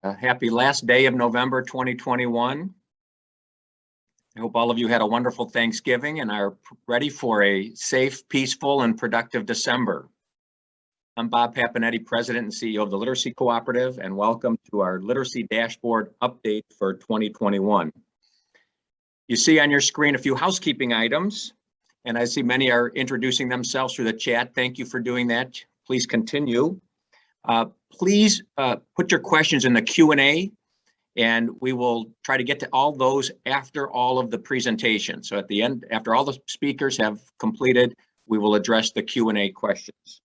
Happy last day of November 2021. I hope all of you had a wonderful Thanksgiving and are ready for a safe, peaceful, and productive December. I'm Bob Paponetti, President and CEO of the Literacy Cooperative, and welcome to our Literacy Dashboard update for 2021. You see on your screen a few housekeeping items, and I see many are introducing themselves through the chat. Thank you for doing that. Please continue. Please put your questions in the Q&A, and we will try to get to all those after all of the presentation. So at the end, after all the speakers have completed, we will address the Q&A questions.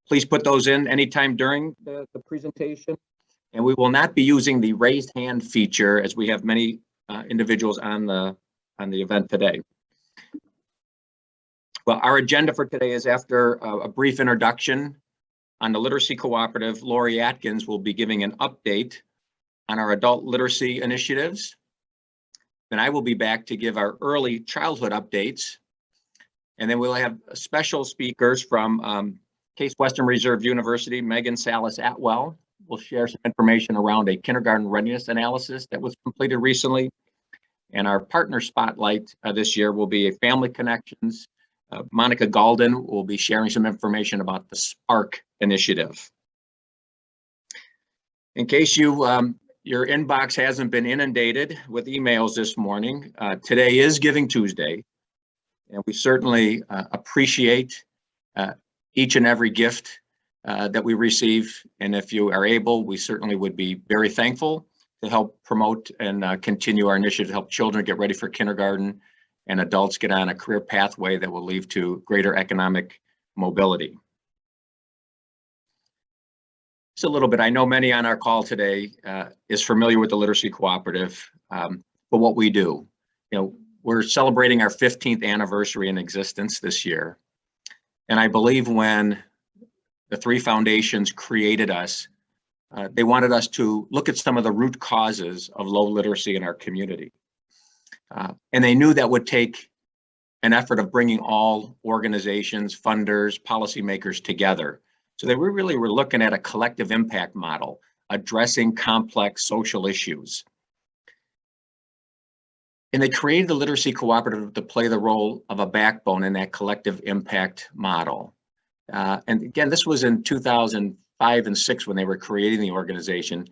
Please put those in anytime during the presentation, and we will not be using the raised hand feature as we have many individuals on the event today. Well, our agenda for today is after a brief introduction on the Literacy Cooperative, Laureen Atkins will be giving an update on our adult literacy initiatives. Then I will be back to give our early childhood updates. And then we'll have special speakers from Case Western Reserve University. Meghan Salas Atwell will share some information around a kindergarten readiness analysis that was completed recently. And our partner spotlight this year will be a Family Connections. Monica Gaulden will be sharing some information about the Spark initiative. In case your inbox hasn't been inundated with emails this morning, today is Giving Tuesday, and we certainly appreciate each and every gift that we receive. And if you are able, we certainly would be very thankful to help promote and continue our initiative to help children get ready for kindergarten and adults get on a career pathway that will lead to greater economic mobility. Just a little bit, I know many on our call today is familiar with the Literacy Cooperative, but what we do, we're celebrating our 15th anniversary in existence this year. And I believe when the three foundations created us, they wanted us to look at some of the root causes of low literacy in our community. And they knew that would take an effort of bringing all organizations, funders, policymakers together. So they really were looking at a collective impact model, addressing complex social issues. And they created the Literacy Cooperative to play the role of a backbone in that collective impact model. And again, this was in 2005 and 6 when they were creating the organization.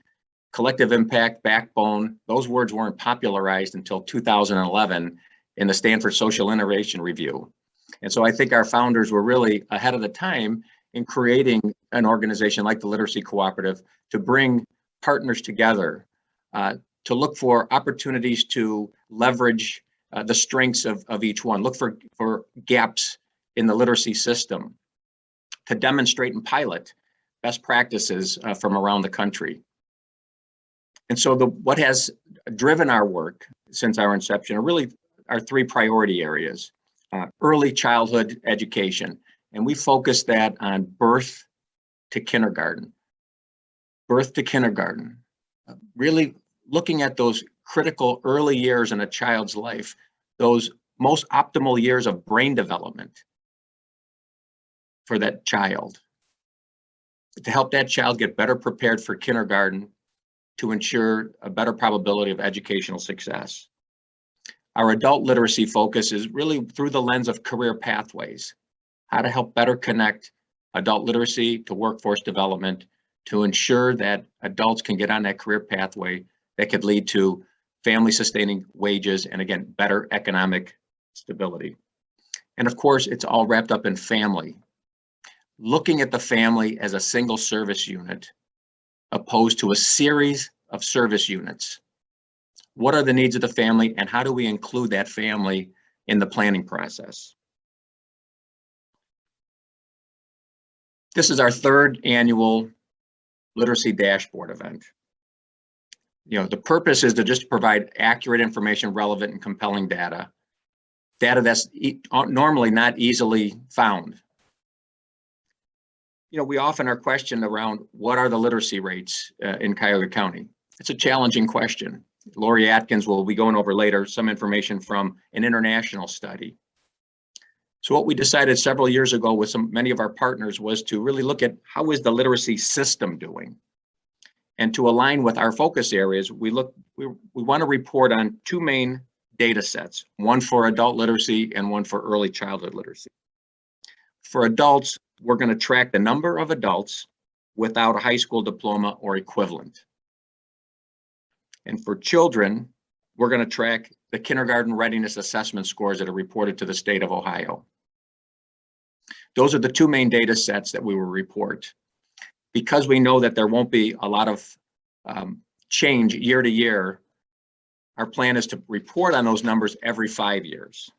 Collective impact, backbone, those words weren't popularized until 2011 in the Stanford Social Innovation Review. And so I think our founders were really ahead of the time in creating an organization like the Literacy Cooperative to bring partners together, to look for opportunities to leverage the strengths of each one, look for gaps in the literacy system, to demonstrate and pilot best practices from around the country. And so what has driven our work since our inception are really our three priority areas. Early childhood education, and we focus that on birth to kindergarten. Birth to kindergarten, really looking at those critical early years in a child's life, those most optimal years of brain development for that child, to help that child get better prepared for kindergarten, to ensure a better probability of educational success. Our adult literacy focus is really through the lens of career pathways, how to help better connect adult literacy to workforce development to ensure that adults can get on that career pathway that could lead to family sustaining wages and, again, better economic stability. And of course, it's all wrapped up in family. Looking at the family as a single service unit opposed to a series of service units. What are the needs of the family, and how do we include that family in the planning process? This is our third annual Literacy Dashboard event. The purpose is to just provide accurate information, relevant and compelling data that's normally not easily found. We often are questioned around what are the literacy rates in Cuyahoga County. It's a challenging question. Laureen Atkins will be going over later some information from an international study. So what we decided several years ago with many of our partners was to really look at how is the literacy system doing. And to align with our focus areas, we want to report on two main data sets, one for adult literacy and one for early childhood literacy. For adults, we're going to track the number of adults without a high school diploma or equivalent. And for children, we're going to track the kindergarten readiness assessment scores that are reported to the state of Ohio. Those are the two main data sets that we will report. Because we know that there won't be a lot of change year to year, our plan is to report on those numbers every 5 years.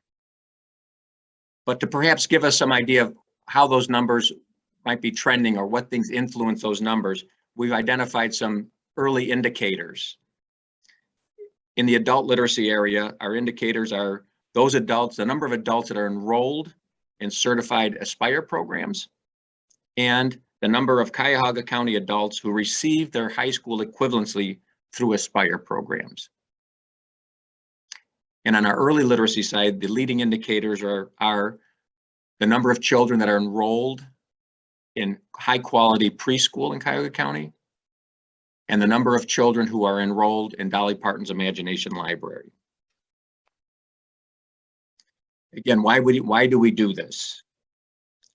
But to perhaps give us some idea of how those numbers might be trending or what things influence those numbers, we've identified some early indicators. In the adult literacy area, our indicators are those adults, the number of adults that are enrolled in certified Aspire programs, and the number of Cuyahoga County adults who receive their high school equivalency through Aspire programs. And on our early literacy side, the leading indicators are the number of children that are enrolled in high quality preschool in Cuyahoga County, and the number of children who are enrolled in Dolly Parton's Imagination Library. Again, why do we do this?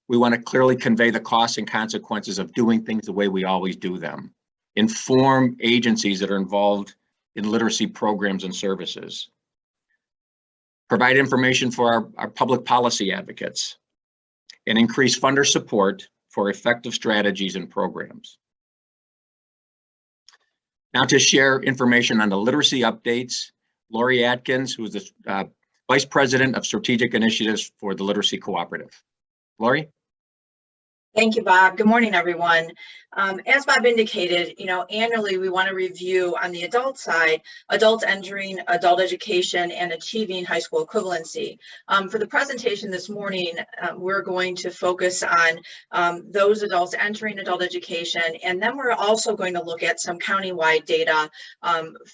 We want to clearly convey the costs and consequences of doing things the way we always do them. Inform agencies that are involved in literacy programs and services. Provide information for our public policy advocates, and increase funder support for effective strategies and programs. Now to share information on the literacy updates, Laureen Atkins, who is the Vice President of Strategic Initiatives for the Literacy Cooperative. Laurie? Thank you, Bob. Good morning, everyone. As Bob indicated, annually we want to review on the adult side, adults entering adult education and achieving high school equivalency. For the presentation this morning, we're going to focus on those adults entering adult education, and then we're also going to look at some countywide data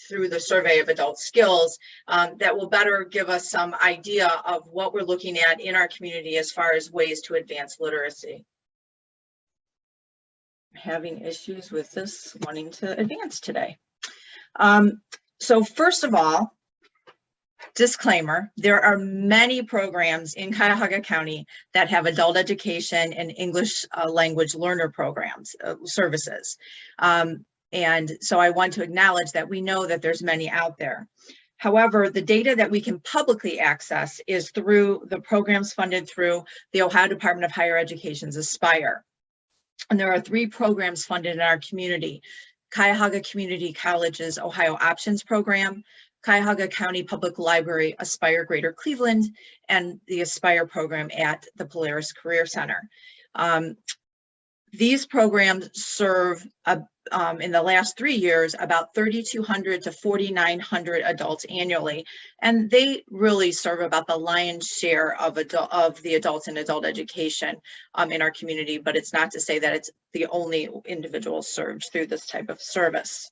through the survey of adult skills that will better give us some idea of what we're looking at in our community as far as ways to advance literacy. Having issues with this wanting to advance today. So first of all, disclaimer, there are many programs in Cuyahoga County that have adult education and English language learner programs, services. And so I want to acknowledge that we know that there's many out there. However, the data that we can publicly access is through the programs funded through the Ohio Department of Higher Education's Aspire. And there are 3 programs funded in our community: Cuyahoga Community College's Ohio Options Program, Cuyahoga County Public Library Aspire Greater Cleveland, and the Aspire program at the Polaris Career Center. These programs serve, in the last 3 years, about 3,200 to 4,900 adults annually, and they really serve about the lion's share of the adults in adult education in our community, but it's not to say that it's the only individuals served through this type of service.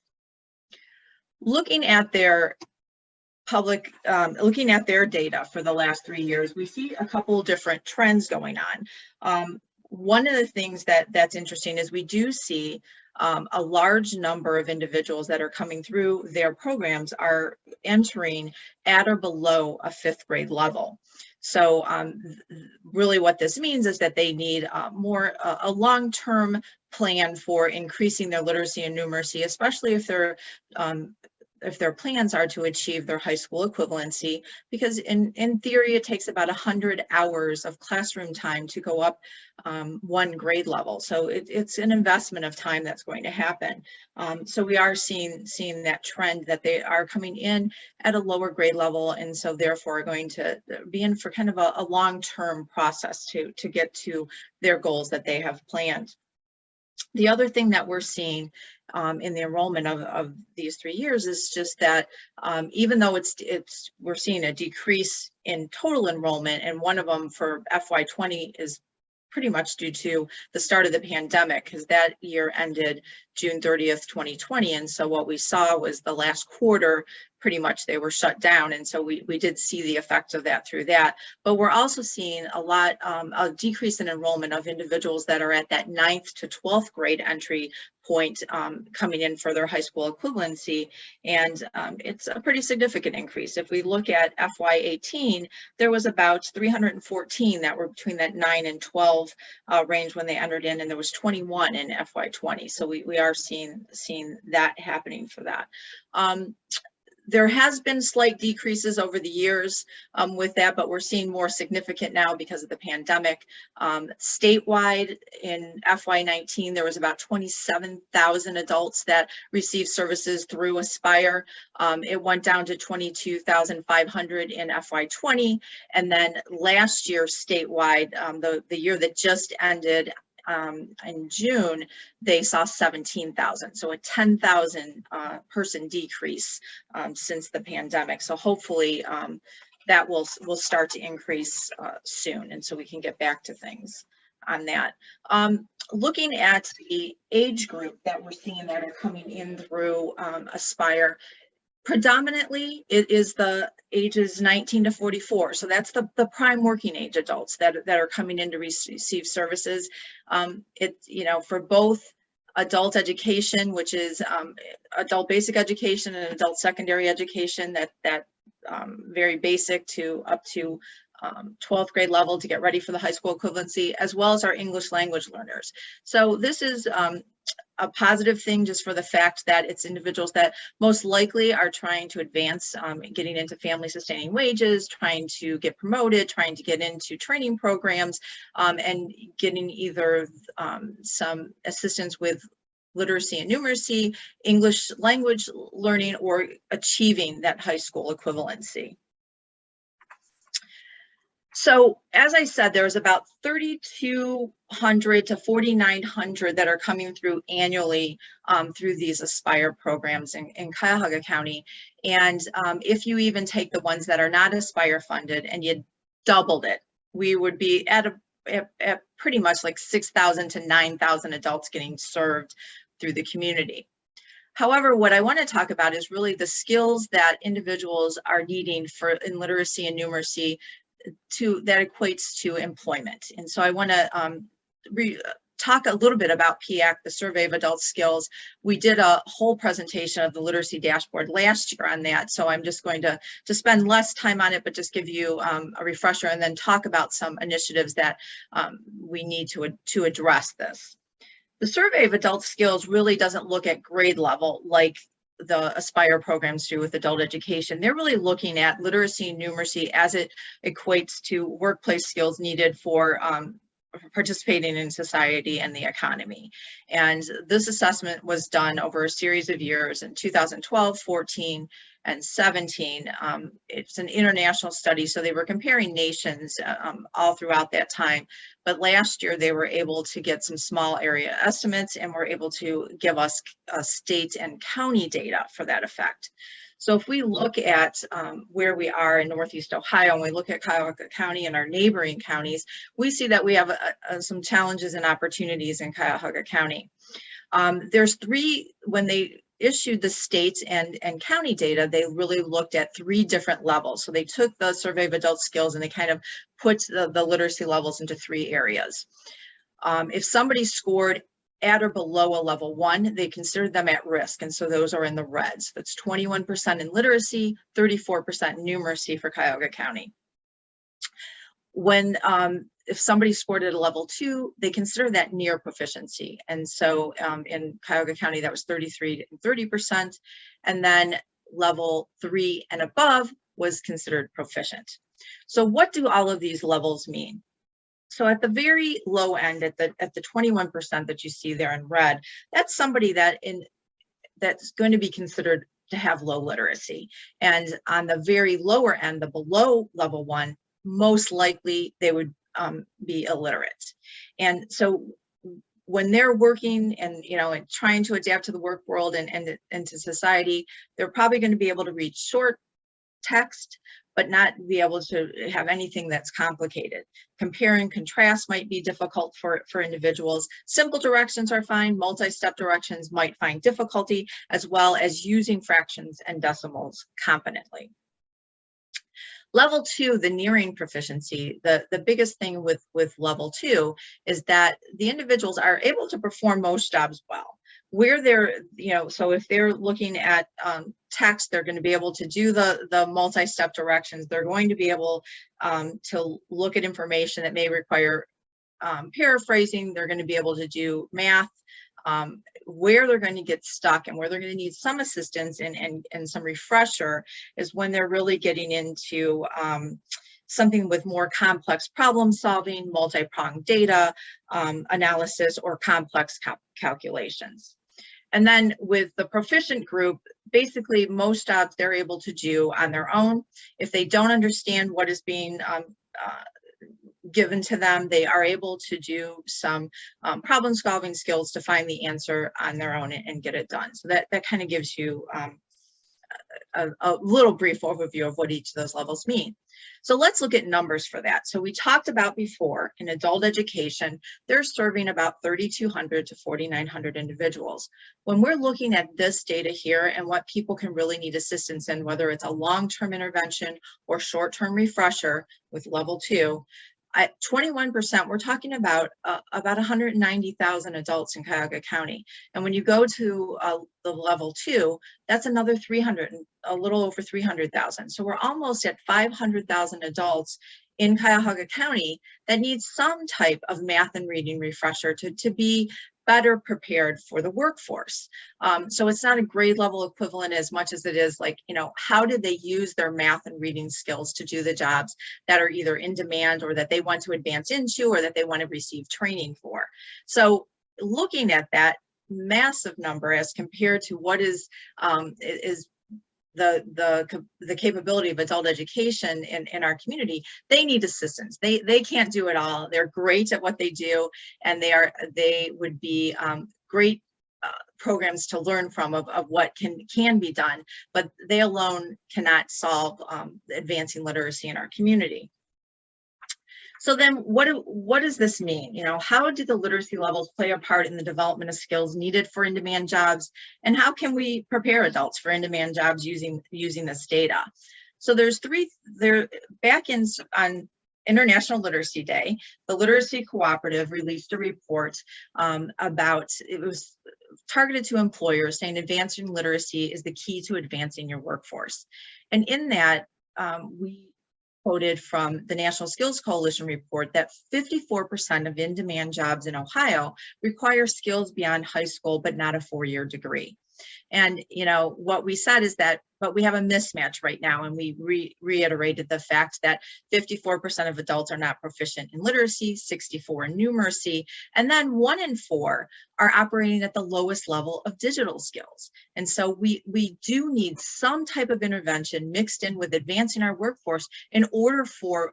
Looking at their data for the last 3 years, we see a couple different trends going on. One of the things that's interesting is we do see a large number of individuals that are coming through their programs are entering at or below a 5th grade level. So really what this means is that they need a long-term plan for increasing their literacy and numeracy, especially if their plans are to achieve their high school equivalency, because in theory, it takes about 100 hours of classroom time to go up 1 grade level. So it's an investment of time that's going to happen. So we are seeing that trend that they are coming in at a lower grade level, and so therefore are going to be in for kind of a long-term process to get to their goals that they have planned. The other thing that we're seeing in the enrollment of these 3 years is just that even though we're seeing a decrease in total enrollment, and one of them for FY20 is pretty much due to the start of the pandemic, because that year ended June 30th, 2020. And so what we saw was the last quarter pretty much they were shut down. And so we did see the effects of that through that. But we're also seeing a decrease in enrollment of individuals that are at that 9th to 12th grade entry point coming in for their high school equivalency. And it's a pretty significant increase. If we look at FY18, there was about 314 that were between that 9 and 12 range when they entered in, and there was 21 in FY20. So we are seeing that happening for that. There has been slight decreases over the years with that, but we're seeing more significant now because of the pandemic. Statewide in FY19, there was about 27,000 adults that received services through Aspire. It went down to 22,500 in FY20. And then last year statewide, the year that just ended, in June, they saw 17,000, so a 10,000 person decrease since the pandemic. So hopefully that will start to increase soon, and so we can get back to things on that. Looking at the age group that we're seeing that are coming in through Aspire, predominantly it is the ages 19 to 44. So that's the prime working age adults that are coming in to receive services. For both adult education, which is adult basic education and adult secondary education, that very basic to up to 12th grade level to get ready for the high school equivalency, as well as our English language learners. So this is a positive thing just for the fact that it's individuals that most likely are trying to advance, getting into family sustaining wages, trying to get promoted, trying to get into training programs, and getting either some assistance with literacy and numeracy, English language learning, or achieving that high school equivalency. So as I said, there's about 3,200 to 4,900 that are coming through annually through these Aspire programs in Cuyahoga County. And if you even take the ones that are not Aspire funded and you doubled it, we would be at pretty much like 6,000 to 9,000 adults getting served through the community. However, what I want to talk about is really the skills that individuals are needing in literacy and numeracy that equates to employment. And so I want to talk a little bit about PIACC, the Survey of Adult Skills. We did a whole presentation of the literacy dashboard last year on that, so I'm just going to spend less time on it, but just give you a refresher and then talk about some initiatives that we need to address this. The Survey of Adult Skills really doesn't look at grade level like the Aspire programs do with adult education. They're really looking at literacy and numeracy as it equates to workplace skills needed for participating in society and the economy. And this assessment was done over a series of years in 2012, 14, and 17. It's an international study, so they were comparing nations all throughout that time. But last year they were able to get some small area estimates and were able to give us state and county data for that effect. So if we look at where we are in Northeast Ohio and we look at Cuyahoga County and our neighboring counties, we see that we have some challenges and opportunities in Cuyahoga County. There's three, when they issued the state and county data, they really looked at three different levels. So they took the Survey of Adult Skills and they kind of put the literacy levels into three areas. If somebody scored at or below a level 1, they considered them at risk, and so those are in the reds. That's 21% in literacy, 34% in numeracy for Cuyahoga County. When if somebody scored at a level 2, they consider that near proficiency, and so in Cuyahoga County that was 33 and 30%, and then level 3 and above was considered proficient. So what do all of these levels mean? So at the very low end, at the 21% that you see there in red, that's somebody that's going to be considered to have low literacy. And on the very lower end, the below level 1, most likely they would be illiterate. And so when they're working and and trying to adapt to the work world and to society, they're probably going to be able to read short text, but not be able to have anything that's complicated. Compare and contrast might be difficult for individuals. Simple directions are fine. Multi-step directions might find difficulty, as well as using fractions and decimals competently. Level 2, the nearing proficiency, the biggest thing with level 2 is that the individuals are able to perform most jobs well. Where they're, so if they're looking at text, they're going to be able to do the multi-step directions. They're going to be able to look at information that may require paraphrasing. They're going to be able to do math. Where they're going to get stuck and where they're going to need some assistance and some refresher is when they're really getting into something with more complex problem solving, multi-pronged data analysis, or complex calculations. And then with the proficient group, basically most jobs they're able to do on their own. If they don't understand what is being given to them, they are able to do some problem solving skills to find the answer on their own and get it done. So that kind of gives you a little brief overview of what each of those levels mean. So let's look at numbers for that. So we talked about before, in adult education, they're serving about 3,200 to 4,900 individuals. When we're looking at this data here and what people can really need assistance in, whether it's a long-term intervention or short-term refresher with level 2, at 21%, we're talking about 190,000 adults in Cuyahoga County. And when you go to the level 2, that's another 300, a little over 300,000. So we're almost at 500,000 adults in Cuyahoga County that need some type of math and reading refresher to be better prepared for the workforce. So it's not a grade level equivalent as much as it is like, how did they use their math and reading skills to do the jobs that are either in demand or that they want to advance into or that they want to receive training for. So looking at that massive number as compared to what is the capability of adult education in our community, they need assistance. They can't do it all. They're great at what they do, and they would be great programs to learn from of what can be done, but they alone cannot solve advancing literacy in our community. So then what does this mean? How do the literacy levels play a part in the development of skills needed for in-demand jobs? And how can we prepare adults for in-demand jobs using this data? So back on International Literacy Day, the Literacy Cooperative released a report it was targeted to employers saying advancing literacy is the key to advancing your workforce. And in that, we quoted from the National Skills Coalition report that 54% of in-demand jobs in Ohio require skills beyond high school, but not a 4-year degree. And what we said is that, but we have a mismatch right now, and we reiterated the fact that 54% of adults are not proficient in literacy, 64% in numeracy, and then 1 in 4 are operating at the lowest level of digital skills. And so we do need some type of intervention mixed in with advancing our workforce in order for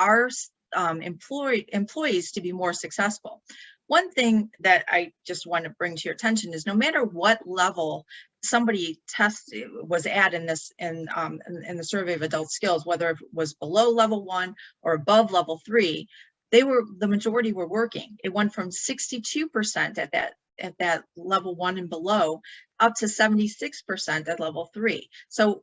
our employees to be more successful. One thing that I just want to bring to your attention is no matter what level somebody was at in the survey of adult skills, whether it was below level 1 or above level 3, the majority were working. It went from 62% at that level 1 and below up to 76% at level 3. So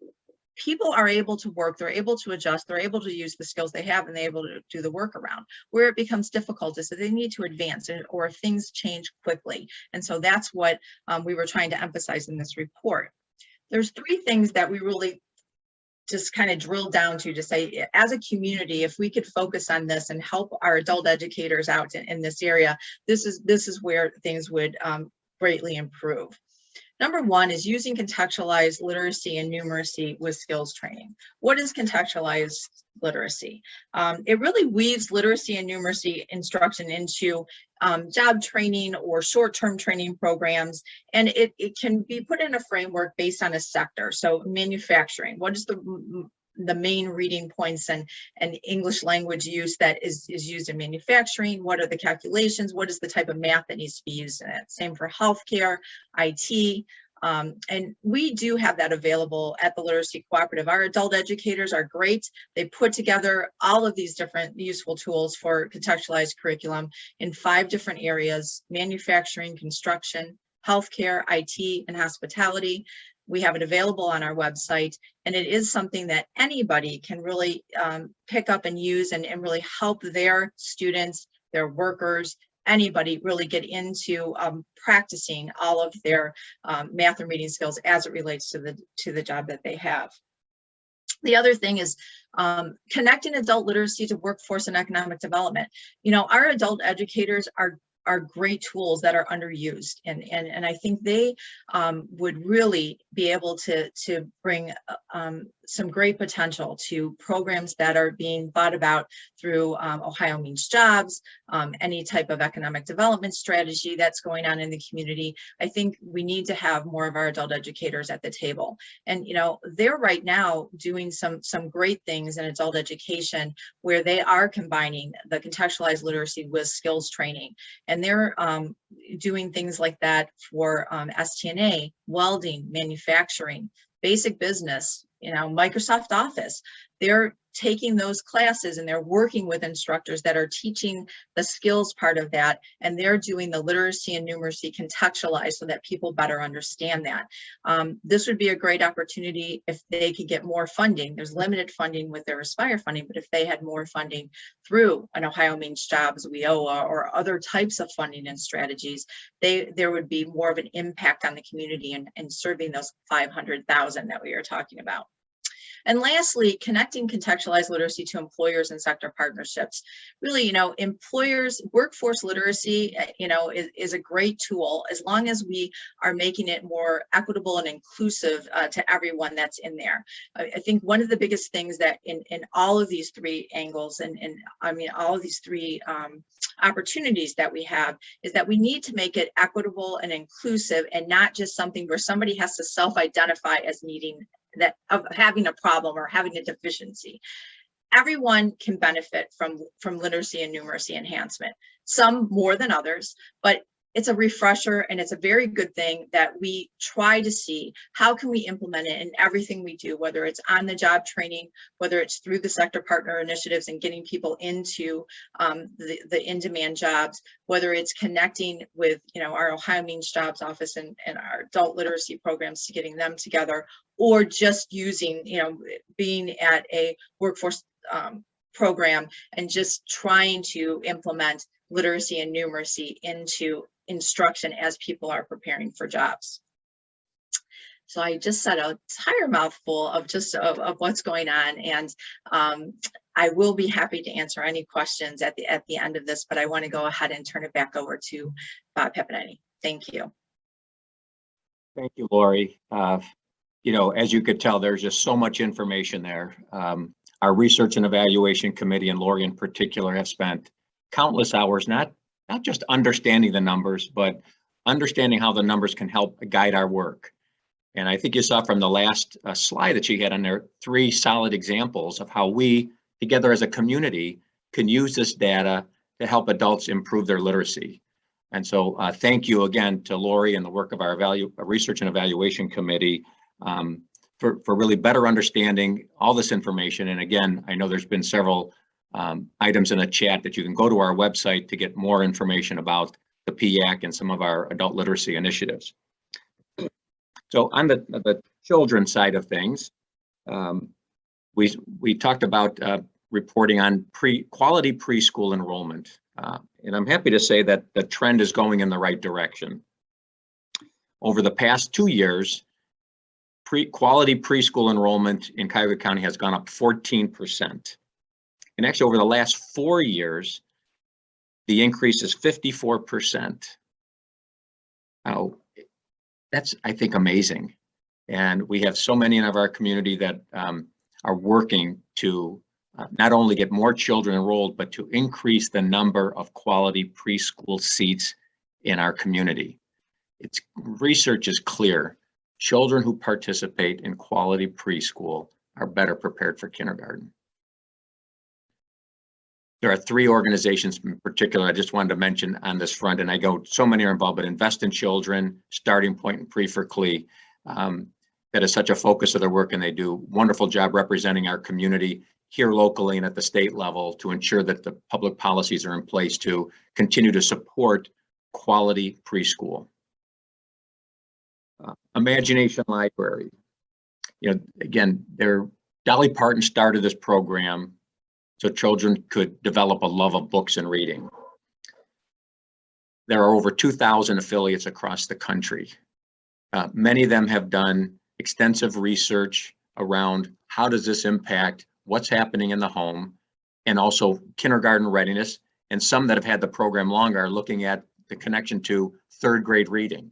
people are able to work, they're able to adjust, they're able to use the skills they have, and they're able to do the workaround. Where it becomes difficult is that they need to advance or if things change quickly. And so that's what we were trying to emphasize in this report. There's 3 things that we really just kind of drilled down to say, as a community, if we could focus on this and help our adult educators out in this area, this is where things would greatly improve. Number 1 is using contextualized literacy and numeracy with skills training. What is contextualized literacy? It really weaves literacy and numeracy instruction into job training or short-term training programs, and it can be put in a framework based on a sector. So manufacturing, what is the main reading points and English language use that is used in manufacturing? What are the calculations? What is the type of math that needs to be used in it? Same for healthcare, IT, And we do have that available at the Literacy Cooperative. Our adult educators are great. They put together all of these different useful tools for contextualized curriculum in 5 different areas: manufacturing, construction, healthcare, IT, and hospitality. We have it available on our website, and it is something that anybody can really pick up and use and really help their students, their workers, anybody really get into practicing all of their math and reading skills as it relates to the job that they have. The other thing is connecting adult literacy to workforce and economic development. You know, our adult educators are great tools that are underused, and I think they would really be able to bring some great potential to programs that are being thought about through Ohio Means Jobs, any type of economic development strategy that's going on in the community. I think we need to have more of our adult educators at the table. And you know, they're right now doing some great things in adult education where they are combining the contextualized literacy with skills training. And they're doing things like that for STNA, welding, manufacturing, basic business, you know, Microsoft Office. They're taking those classes and they're working with instructors that are teaching the skills part of that, and they're doing the literacy and numeracy contextualized so that people better understand that. This would be a great opportunity if they could get more funding. There's limited funding with their Aspire funding, but if they had more funding through an Ohio Means Jobs, WIOA, or other types of funding and strategies, there would be more of an impact on the community and serving those 500,000 that we are talking about. And lastly, connecting contextualized literacy to employers and sector partnerships. Really, you know, employers, workforce literacy, you know, is a great tool as long as we are making it more equitable and inclusive to everyone that's in there. I think one of the biggest things that in all of these 3 angles and I mean, all of these 3 opportunities that we have is that we need to make it equitable and inclusive and not just something where somebody has to self-identify as needing that of having a problem or having a deficiency. Everyone can benefit from literacy and numeracy enhancement, some more than others, but it's a refresher and it's a very good thing that we try to see how can we implement it in everything we do, whether it's on the job training, whether it's through the sector partner initiatives and getting people into the in-demand jobs, whether it's connecting with, you know, our Ohio Means Jobs office and our adult literacy programs to getting them together, or just using, you know, being at a workforce program and just trying to implement literacy and numeracy into instruction as people are preparing for jobs. So I just said a entire mouthful of just of what's going on, and I will be happy to answer any questions at the end of this, but I want to go ahead and turn it back over to Bob Paponetti. Thank you. Thank you, Lori. You know, as you could tell, there's just so much information there. Our Research and Evaluation Committee, and Lori in particular, have spent countless hours not just understanding the numbers, but understanding how the numbers can help guide our work. And I think you saw from the last slide that she had on there 3 solid examples of how we, together as a community, can use this data to help adults improve their literacy. And so thank you again to Lori and the work of our Research and Evaluation Committee for really better understanding all this information. And again, I know there's been several items in the chat that you can go to our website to get more information about the PIACC and some of our adult literacy initiatives. So on the children's side of things, we talked about reporting on quality preschool enrollment. And I'm happy to say that the trend is going in the right direction. Over the past 2 years, quality preschool enrollment in Cuyahoga County has gone up 14%. And actually over the last 4 years, the increase is 54%. Now, that's, I think, amazing. And we have so many in our community that are working to not only get more children enrolled, but to increase the number of quality preschool seats in our community. Research is clear. Children who participate in quality preschool are better prepared for kindergarten. There are 3 organizations in particular I just wanted to mention on this front, and I go, so many are involved, but Invest in Children, Starting Point, and Pre-for-CLE. That is such a focus of their work, and they do a wonderful job representing our community here locally and at the state level to ensure that the public policies are in place to continue to support quality preschool. Imagination Library. You know, again, Dolly Parton started this program so children could develop a love of books and reading. There are over 2,000 affiliates across the country. Many of them have done extensive research around how does this impact what's happening in the home, and also kindergarten readiness. And some that have had the program longer are looking at the connection to 3rd grade reading.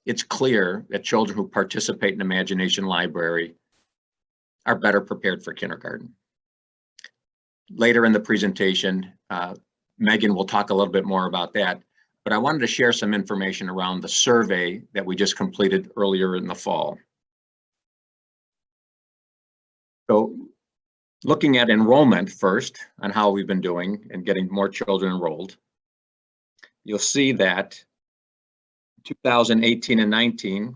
It's clear that children who participate in Imagination Library are better prepared for kindergarten. Later in the presentation, Meghan will talk a little bit more about that, but I wanted to share some information around the survey that we just completed earlier in the fall. So looking at enrollment first on how we've been doing and getting more children enrolled, you'll see that 2018 and 19,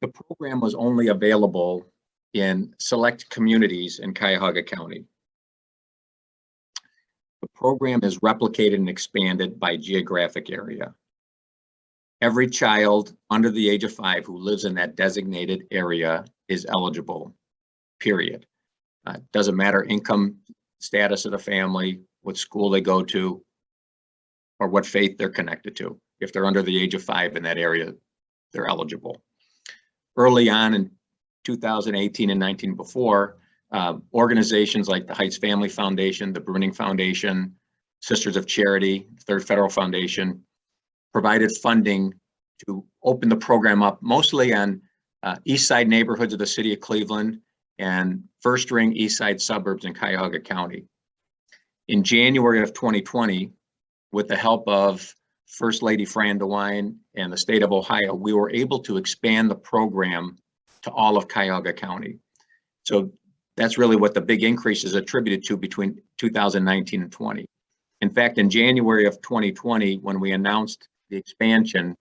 the program was only available in select communities in Cuyahoga County. The program is replicated and expanded by geographic area. Every child under the age of 5 who lives in that designated area is eligible, period. Doesn't matter income status of the family, what school they go to, or what faith they're connected to. If they're under the age of 5 in that area, they're eligible. Early on in 2018 and 19 before, organizations like the Heights Family Foundation, the Bruning Foundation, Sisters of Charity, Third Federal Foundation, provided funding to open the program up mostly on east side neighborhoods of the city of Cleveland and first ring east side suburbs in Cuyahoga County. In January of 2020, with the help of First Lady Fran DeWine and the state of Ohio, we were able to expand the program to all of Cuyahoga County. So that's really what the big increase is attributed to between 2019 and 20. In fact, in January of 2020, when we announced the expansion,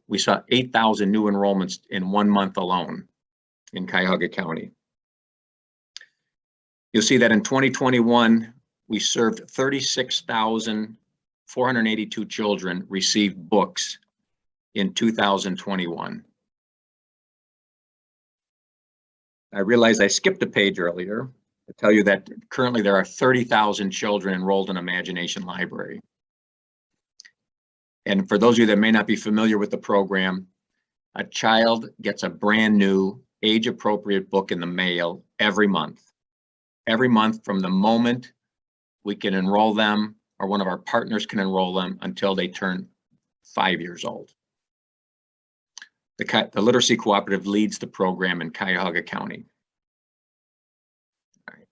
we saw 8,000 new enrollments in 1 month alone in Cuyahoga County. You'll see that in 2021, we served 36,482 children received books in 2021. I realized I skipped a page earlier to tell you that currently there are 30,000 children enrolled in Imagination Library. And for those of you that may not be familiar with the program, a child gets a brand new age-appropriate book in the mail every month. Every month from the moment we can enroll them or one of our partners can enroll them until they turn 5 years old. The Literacy Cooperative leads the program in Cuyahoga County. All right.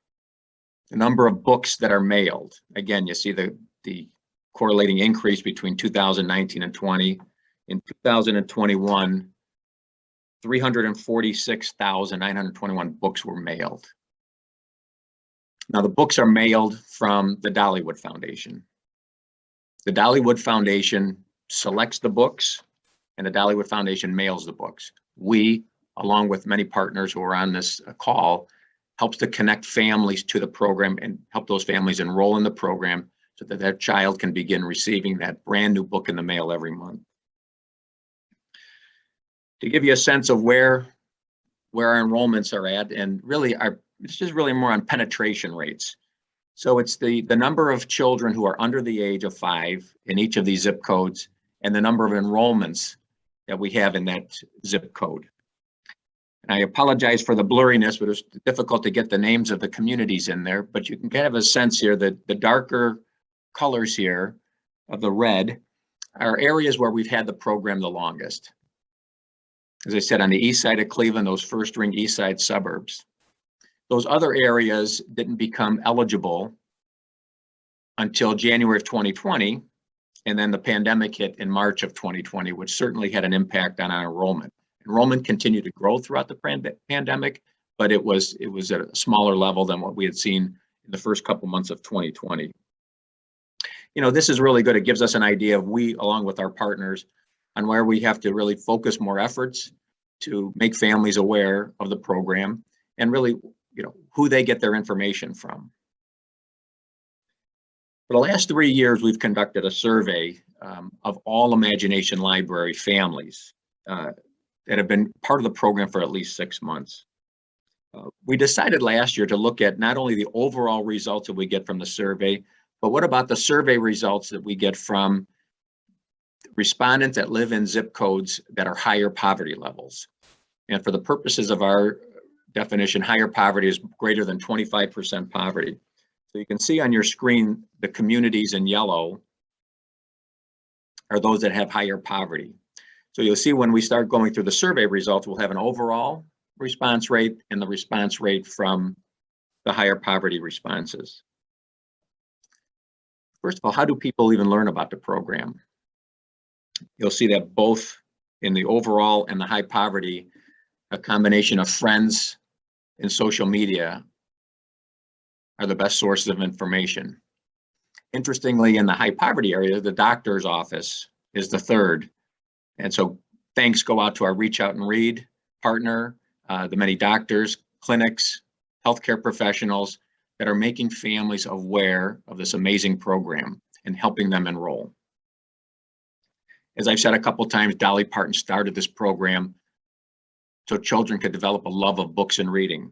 The number of books that are mailed, again, you see the correlating increase between 2019 and 20. In 2021, 346,921 books were mailed. Now the books are mailed from the Dollywood Foundation. The Dollywood Foundation selects the books and the Dollywood Foundation mails the books. We, along with many partners who are on this call, helps to connect families to the program and help those families enroll in the program so that their child can begin receiving that brand new book in the mail every month. To give you a sense of where our enrollments are at, and really it's just really more on penetration rates. So it's the number of children who are under the age of 5 in each of these zip codes and the number of enrollments that we have in that zip code. And I apologize for the blurriness, but it's difficult to get the names of the communities in there, but you can kind of have a sense here that the darker colors here of the red are areas where we've had the program the longest. As I said, on the east side of Cleveland, those first ring east side suburbs. Those other areas didn't become eligible until January of 2020, and then the pandemic hit in March of 2020, which certainly had an impact on our enrollment. Enrollment continued to grow throughout the pandemic, but it was at a smaller level than what we had seen in the first couple months of 2020. This is really good. It gives us an idea of we, along with our partners, on where we have to really focus more efforts to make families aware of the program and really, who they get their information from. For the last 3 years, we've conducted a survey of all Imagination Library families that have been part of the program for at least 6 months. We decided last year to look at not only the overall results that we get from the survey, but what about the survey results that we get from respondents that live in zip codes that are higher poverty levels. And for the purposes of our definition, higher poverty is greater than 25% poverty. So you can see on your screen, the communities in yellow are those that have higher poverty. So you'll see when we start going through the survey results, we'll have an overall response rate and the response rate from the higher poverty responses. First of all, how do people even learn about the program? You'll see that both in the overall and the high poverty, a combination of friends and social media are the best sources of information. Interestingly, in the high poverty area, the doctor's office is the third. And so thanks go out to our Reach Out and Read partner, the many doctors, clinics, healthcare professionals that are making families aware of this amazing program and helping them enroll. As I've said a couple times, Dolly Parton started this program so children could develop a love of books and reading.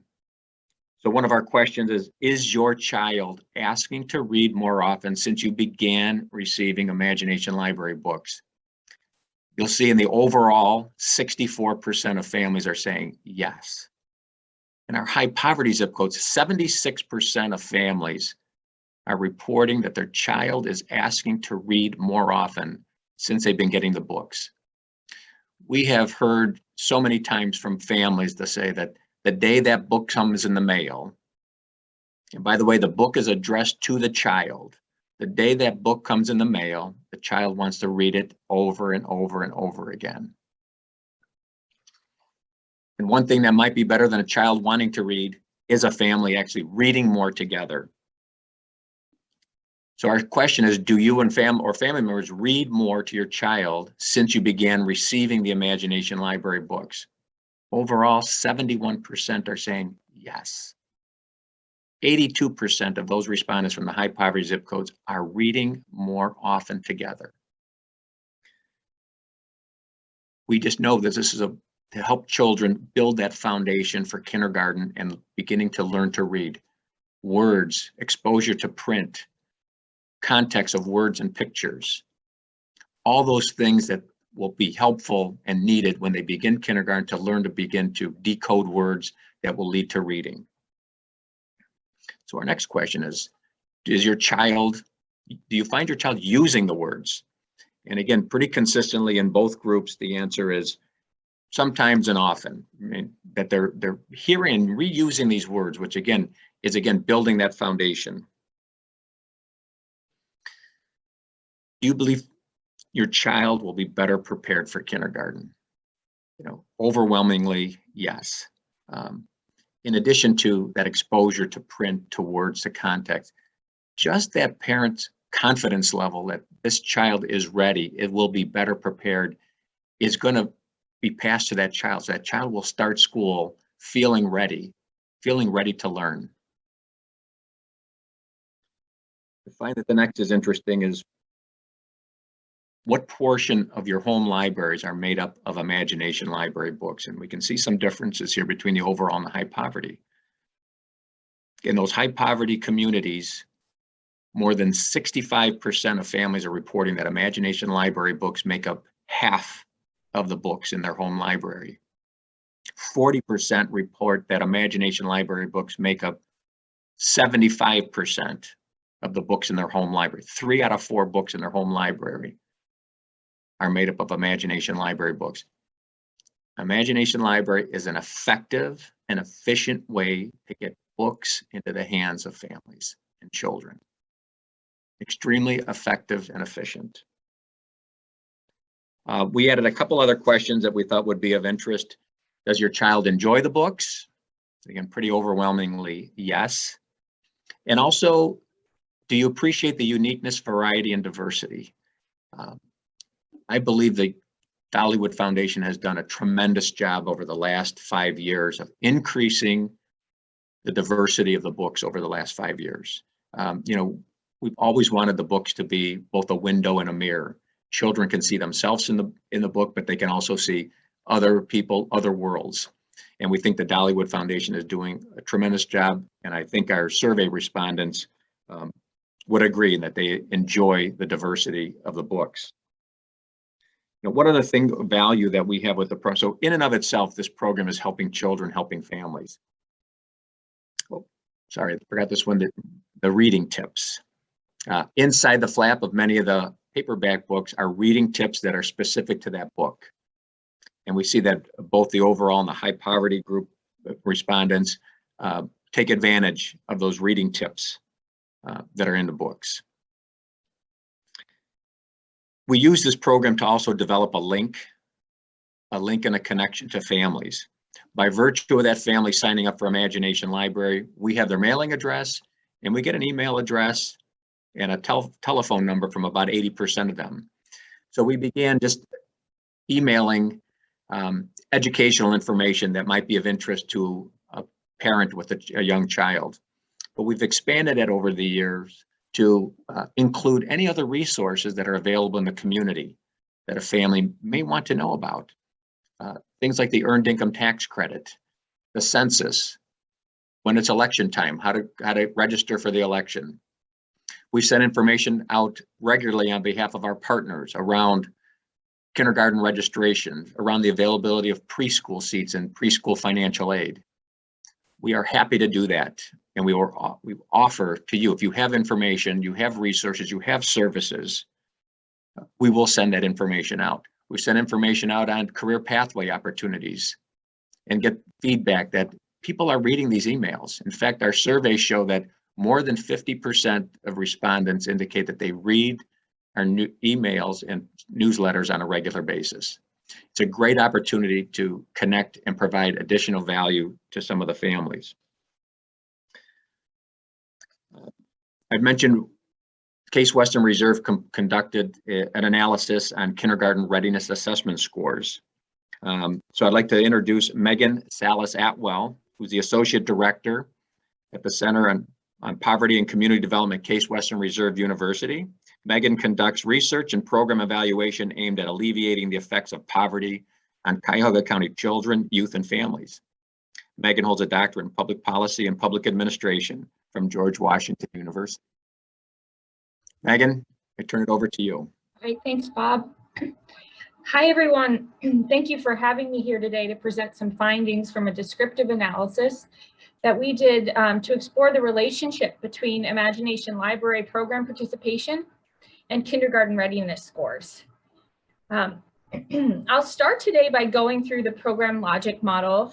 So one of our questions is your child asking to read more often since you began receiving Imagination Library books? You'll see in the overall, 64% of families are saying yes. In our high poverty zip codes, 76% of families are reporting that their child is asking to read more often since they've been getting the books. We have heard so many times from families to say that the day that book comes in the mail, and by the way, the book is addressed to the child. The day that book comes in the mail, the child wants to read it over and over and over again. And one thing that might be better than a child wanting to read is a family actually reading more together. So our question is, do you and family members read more to your child since you began receiving the Imagination Library books? Overall, 71% are saying yes. 82% of those respondents from the high poverty zip codes are reading more often together. We just know that this is to help children build that foundation for kindergarten and beginning to learn to read. Words, exposure to print, context of words and pictures, all those things that will be helpful and needed when they begin kindergarten to learn to begin to decode words that will lead to reading. So our next question is do you find your child using the words? And again, pretty consistently in both groups, the answer is sometimes and often. I mean, that they're hearing and reusing these words, which again is building that foundation. Do you believe your child will be better prepared for kindergarten? Overwhelmingly, yes. In addition to that exposure to print, to words, to context, just that parent's confidence level that this child is ready, it will be better prepared, is going to be passed to that child. So that child will start school feeling ready to learn. I find that the next is interesting is what portion of your home libraries are made up of Imagination Library books? And we can see some differences here between the overall and the high poverty. In those high poverty communities, more than 65% of families are reporting that Imagination Library books make up half of the books in their home library. 40% report that Imagination Library books make up 75% of the books in their home library. 3 out of 4 books in their home library are made up of Imagination Library books. Imagination Library is an effective and efficient way to get books into the hands of families and children. Extremely effective and efficient. We added a couple other questions that we thought would be of interest. Does your child enjoy the books? Again, pretty overwhelmingly, yes. And also, do you appreciate the uniqueness, variety, and diversity? I believe the Dollywood Foundation has done a tremendous job over the last 5 years of increasing the diversity of the books over the last 5 years. You know, we've always wanted the books to be both a window and a mirror. Children can see themselves in the book, but they can also see other people, other worlds. And we think the Dollywood Foundation is doing a tremendous job. And I think our survey respondents would agree that they enjoy the diversity of the books. You know, what other value that we have with the program? So in and of itself, this program is helping children, helping families. Oh, sorry, I forgot this one, the reading tips. Inside the flap of many of the paperback books are reading tips that are specific to that book. And we see that both the overall and the high poverty group respondents take advantage of those reading tips that are in the books. We use this program to also develop a link and a connection to families. By virtue of that family signing up for Imagination Library, we have their mailing address and we get an email address and a telephone number from about 80% of them. So we began just emailing educational information that might be of interest to a parent with a young child. But we've expanded it over the years to include any other resources that are available in the community that a family may want to know about. Things like the Earned Income Tax Credit, the census, when it's election time, how to register for the election. We send information out regularly on behalf of our partners around kindergarten registration, around the availability of preschool seats and preschool financial aid. We are happy to do that. And we offer to you, if you have information, you have resources, you have services, we will send that information out. We send information out on career pathway opportunities and get feedback that people are reading these emails. In fact, our surveys show that more than 50% of respondents indicate that they read our new emails and newsletters on a regular basis. It's a great opportunity to connect and provide additional value to some of the families. I've mentioned Case Western Reserve conducted an analysis on kindergarten readiness assessment scores. So I'd like to introduce Meghan Salas Atwell, who's the Associate Director at the Center on Poverty and Community Development, Case Western Reserve University. Meghan conducts research and program evaluation aimed at alleviating the effects of poverty on Cuyahoga County children, youth, and families. Meghan holds a doctorate in public policy and public administration from George Washington University. Meghan, I turn it over to you. Great, thanks, Bob. Hi, everyone. Thank you for having me here today to present some findings from a descriptive analysis that we did to explore the relationship between Imagination Library program participation and kindergarten readiness scores. I'll start today by going through the program logic model.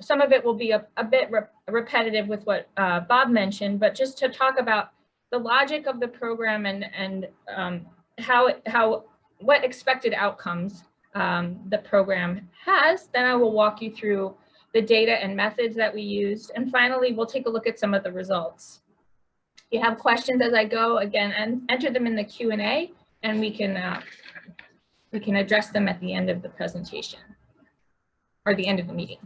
Some of it will be a bit repetitive with what Bob mentioned, but just to talk about the logic of the program and what expected outcomes the program has. Then I will walk you through the data and methods that we used. And finally, we'll take a look at some of the results. If you have questions as I go, again, and enter them in the Q&A, and we can address them at the end of the presentation or the end of the meeting.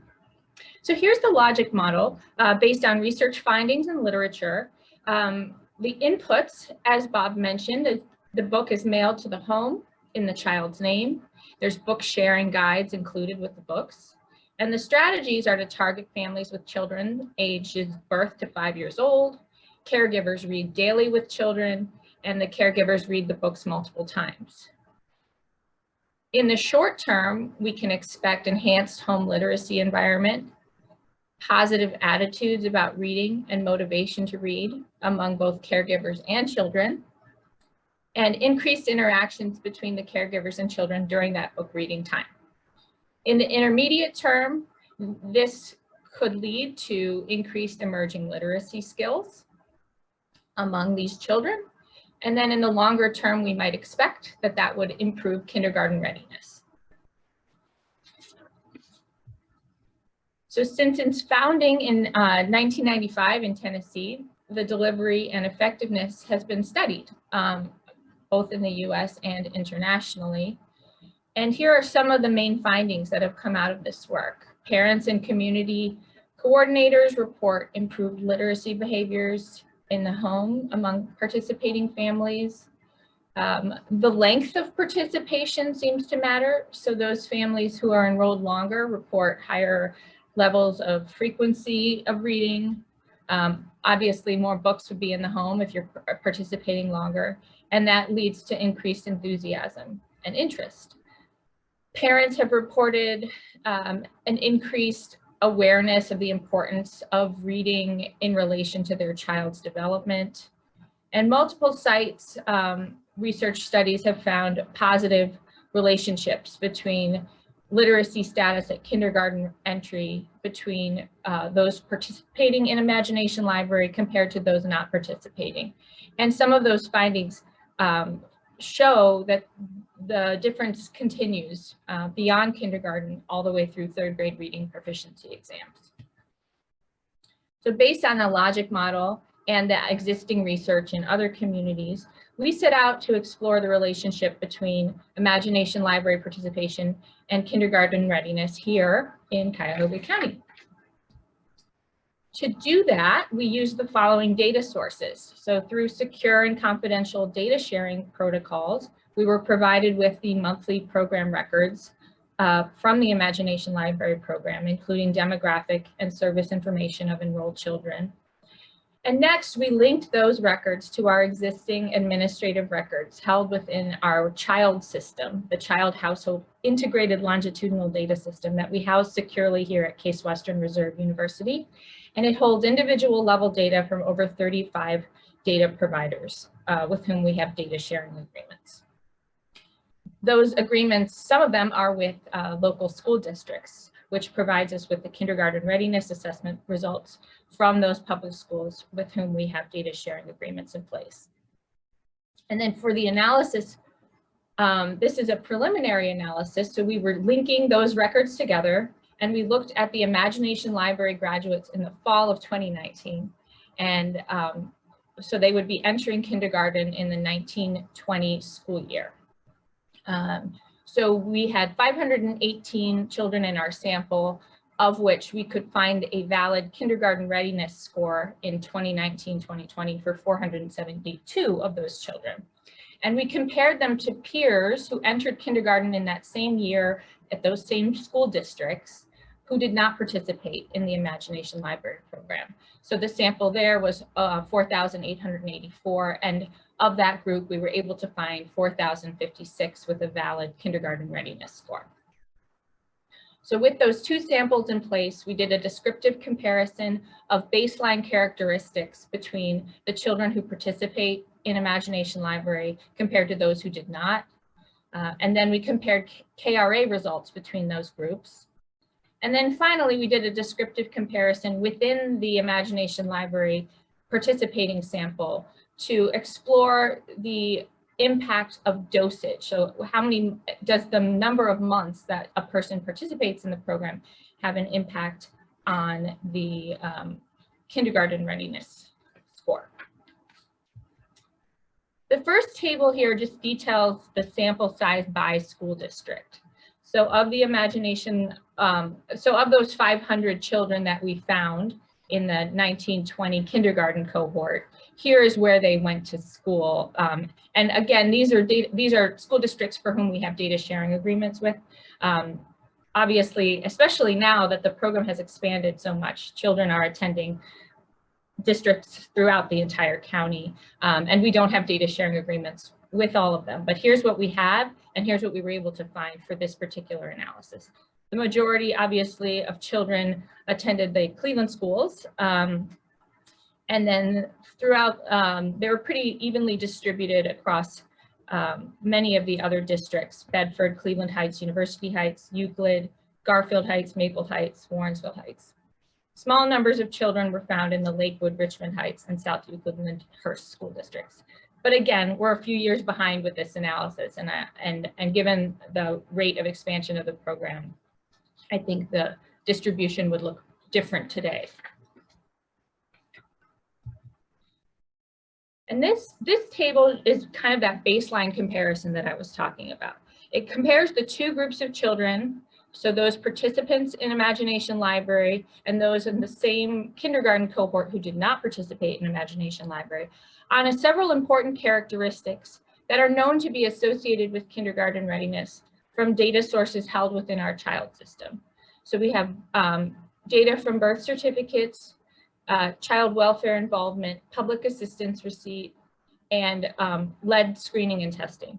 So here's the logic model based on research findings and literature. The inputs, as Bob mentioned, the book is mailed to the home in the child's name. There's book sharing guides included with the books. And the strategies are to target families with children ages birth to 5 years old. Caregivers read daily with children, and the caregivers read the books multiple times. In the short term, we can expect enhanced home literacy environment, positive attitudes about reading and motivation to read among both caregivers and children, and increased interactions between the caregivers and children during that book reading time. In the intermediate term, this could lead to increased emerging literacy skills among these children. And then in the longer term, we might expect that that would improve kindergarten readiness. So since its founding in 1995 in Tennessee, the delivery and effectiveness has been studied, both in the US and internationally. And here are some of the main findings that have come out of this work. Parents and community coordinators report improved literacy behaviors in the home among participating families. The length of participation seems to matter. So those families who are enrolled longer report higher levels of frequency of reading. Obviously, more books would be in the home if you're participating longer, and that leads to increased enthusiasm and interest. Parents have reported an increased awareness of the importance of reading in relation to their child's development. And multiple sites, research studies have found positive relationships between literacy status at kindergarten entry between those participating in Imagination Library compared to those not participating. And some of those findings show that the difference continues beyond kindergarten all the way through third grade reading proficiency exams. So based on a logic model and the existing research in other communities, we set out to explore the relationship between Imagination Library participation and kindergarten readiness here in Cuyahoga County. To do that, we use the following data sources. So through secure and confidential data sharing protocols, we were provided with the monthly program records from the Imagination Library program, including demographic and service information of enrolled children. And next, we linked those records to our existing administrative records held within our child system, the Child Household Integrated Longitudinal Data System that we house securely here at Case Western Reserve University. And it holds individual level data from over 35 data providers with whom we have data sharing agreements. Those agreements, some of them are with local school districts, which provides us with the kindergarten readiness assessment results from those public schools with whom we have data sharing agreements in place. And then for the analysis, this is a preliminary analysis. So we were linking those records together, and we looked at the Imagination Library graduates in the fall of 2019. And so they would be entering kindergarten in the 1920 school year. So we had 518 children in our sample, of which we could find a valid kindergarten readiness score in 2019-2020 for 472 of those children. And we compared them to peers who entered kindergarten in that same year at those same school districts who did not participate in the Imagination Library program. So the sample there was 4,884, and of that group, we were able to find 4,056 with a valid kindergarten readiness score. So with those two samples in place, we did a descriptive comparison of baseline characteristics between the children who participate in Imagination Library compared to those who did not. And then we compared KRA results between those groups. And then finally, we did a descriptive comparison within the Imagination Library participating sample to explore the impact of dosage. So how many, does the number of months that a person participates in the program have an impact on the kindergarten readiness score? The first table here just details the sample size by school district. So of the Imagination, so of those 500 children that we found in the 1920 kindergarten cohort, here is where they went to school. And again, these are school districts for whom we have data sharing agreements with. Obviously, especially now that the program has expanded so much, children are attending districts throughout the entire county, and we don't have data sharing agreements with all of them. But here's what we have, and here's what we were able to find for this particular analysis. The majority, obviously, of children attended the Cleveland schools. And then throughout, they were pretty evenly distributed across many of the other districts: Bedford, Cleveland Heights, University Heights, Euclid, Garfield Heights, Maple Heights, Warrensville Heights. Small numbers of children were found in the Lakewood, Richmond Heights, and South Euclid and Hearst school districts. But again, we're a few years behind with this analysis, and given the rate of expansion of the program, I think the distribution would look different today. And this table is kind of that baseline comparison that I was talking about. It compares the two groups of children, so those participants in Imagination Library and those in the same kindergarten cohort who did not participate in Imagination Library, on several important characteristics that are known to be associated with kindergarten readiness from data sources held within our child system. So we have data from birth certificates, child welfare involvement, public assistance receipt, and lead screening and testing.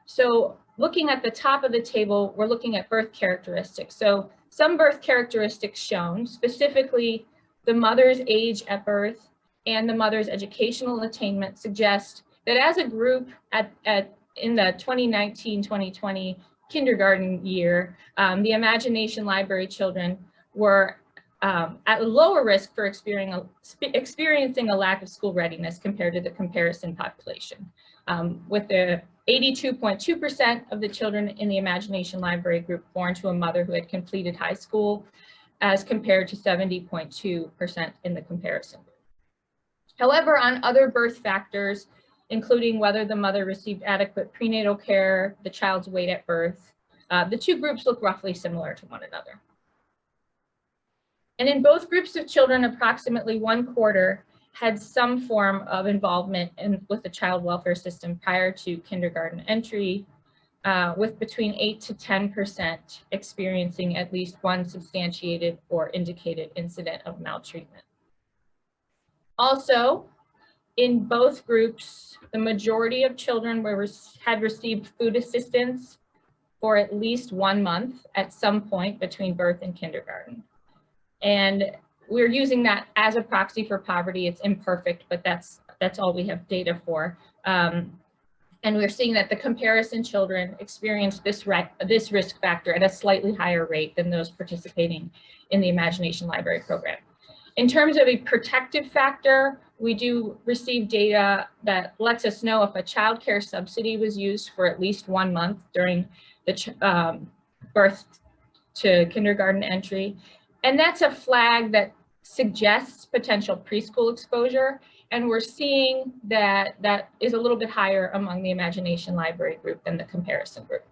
So looking at the top of the table, we're looking at birth characteristics. So some birth characteristics shown, specifically the mother's age at birth and the mother's educational attainment, suggest that as a group in the 2019-2020 kindergarten year, the Imagination Library children were at a lower risk for experiencing a lack of school readiness compared to the comparison population, with the 82.2% of the children in the Imagination Library group born to a mother who had completed high school, as compared to 70.2% in the comparison group. However, on other birth factors, including whether the mother received adequate prenatal care, the child's weight at birth, the two groups look roughly similar to one another. And in both groups of children, approximately 1/4 had some form of involvement with the child welfare system prior to kindergarten entry, with between 8 to 10% experiencing at least one substantiated or indicated incident of maltreatment. Also, in both groups, the majority of children had received food assistance for at least 1 month at some point between birth and kindergarten. And we're using that as a proxy for poverty. It's imperfect, but that's all we have data for. And we're seeing that the comparison children experience this risk factor at a slightly higher rate than those participating in the Imagination Library program. In terms of a protective factor, we do receive data that lets us know if a child care subsidy was used for at least 1 month during the birth to kindergarten entry. And that's a flag that suggests potential preschool exposure. And we're seeing that that is a little bit higher among the Imagination Library group than the comparison group.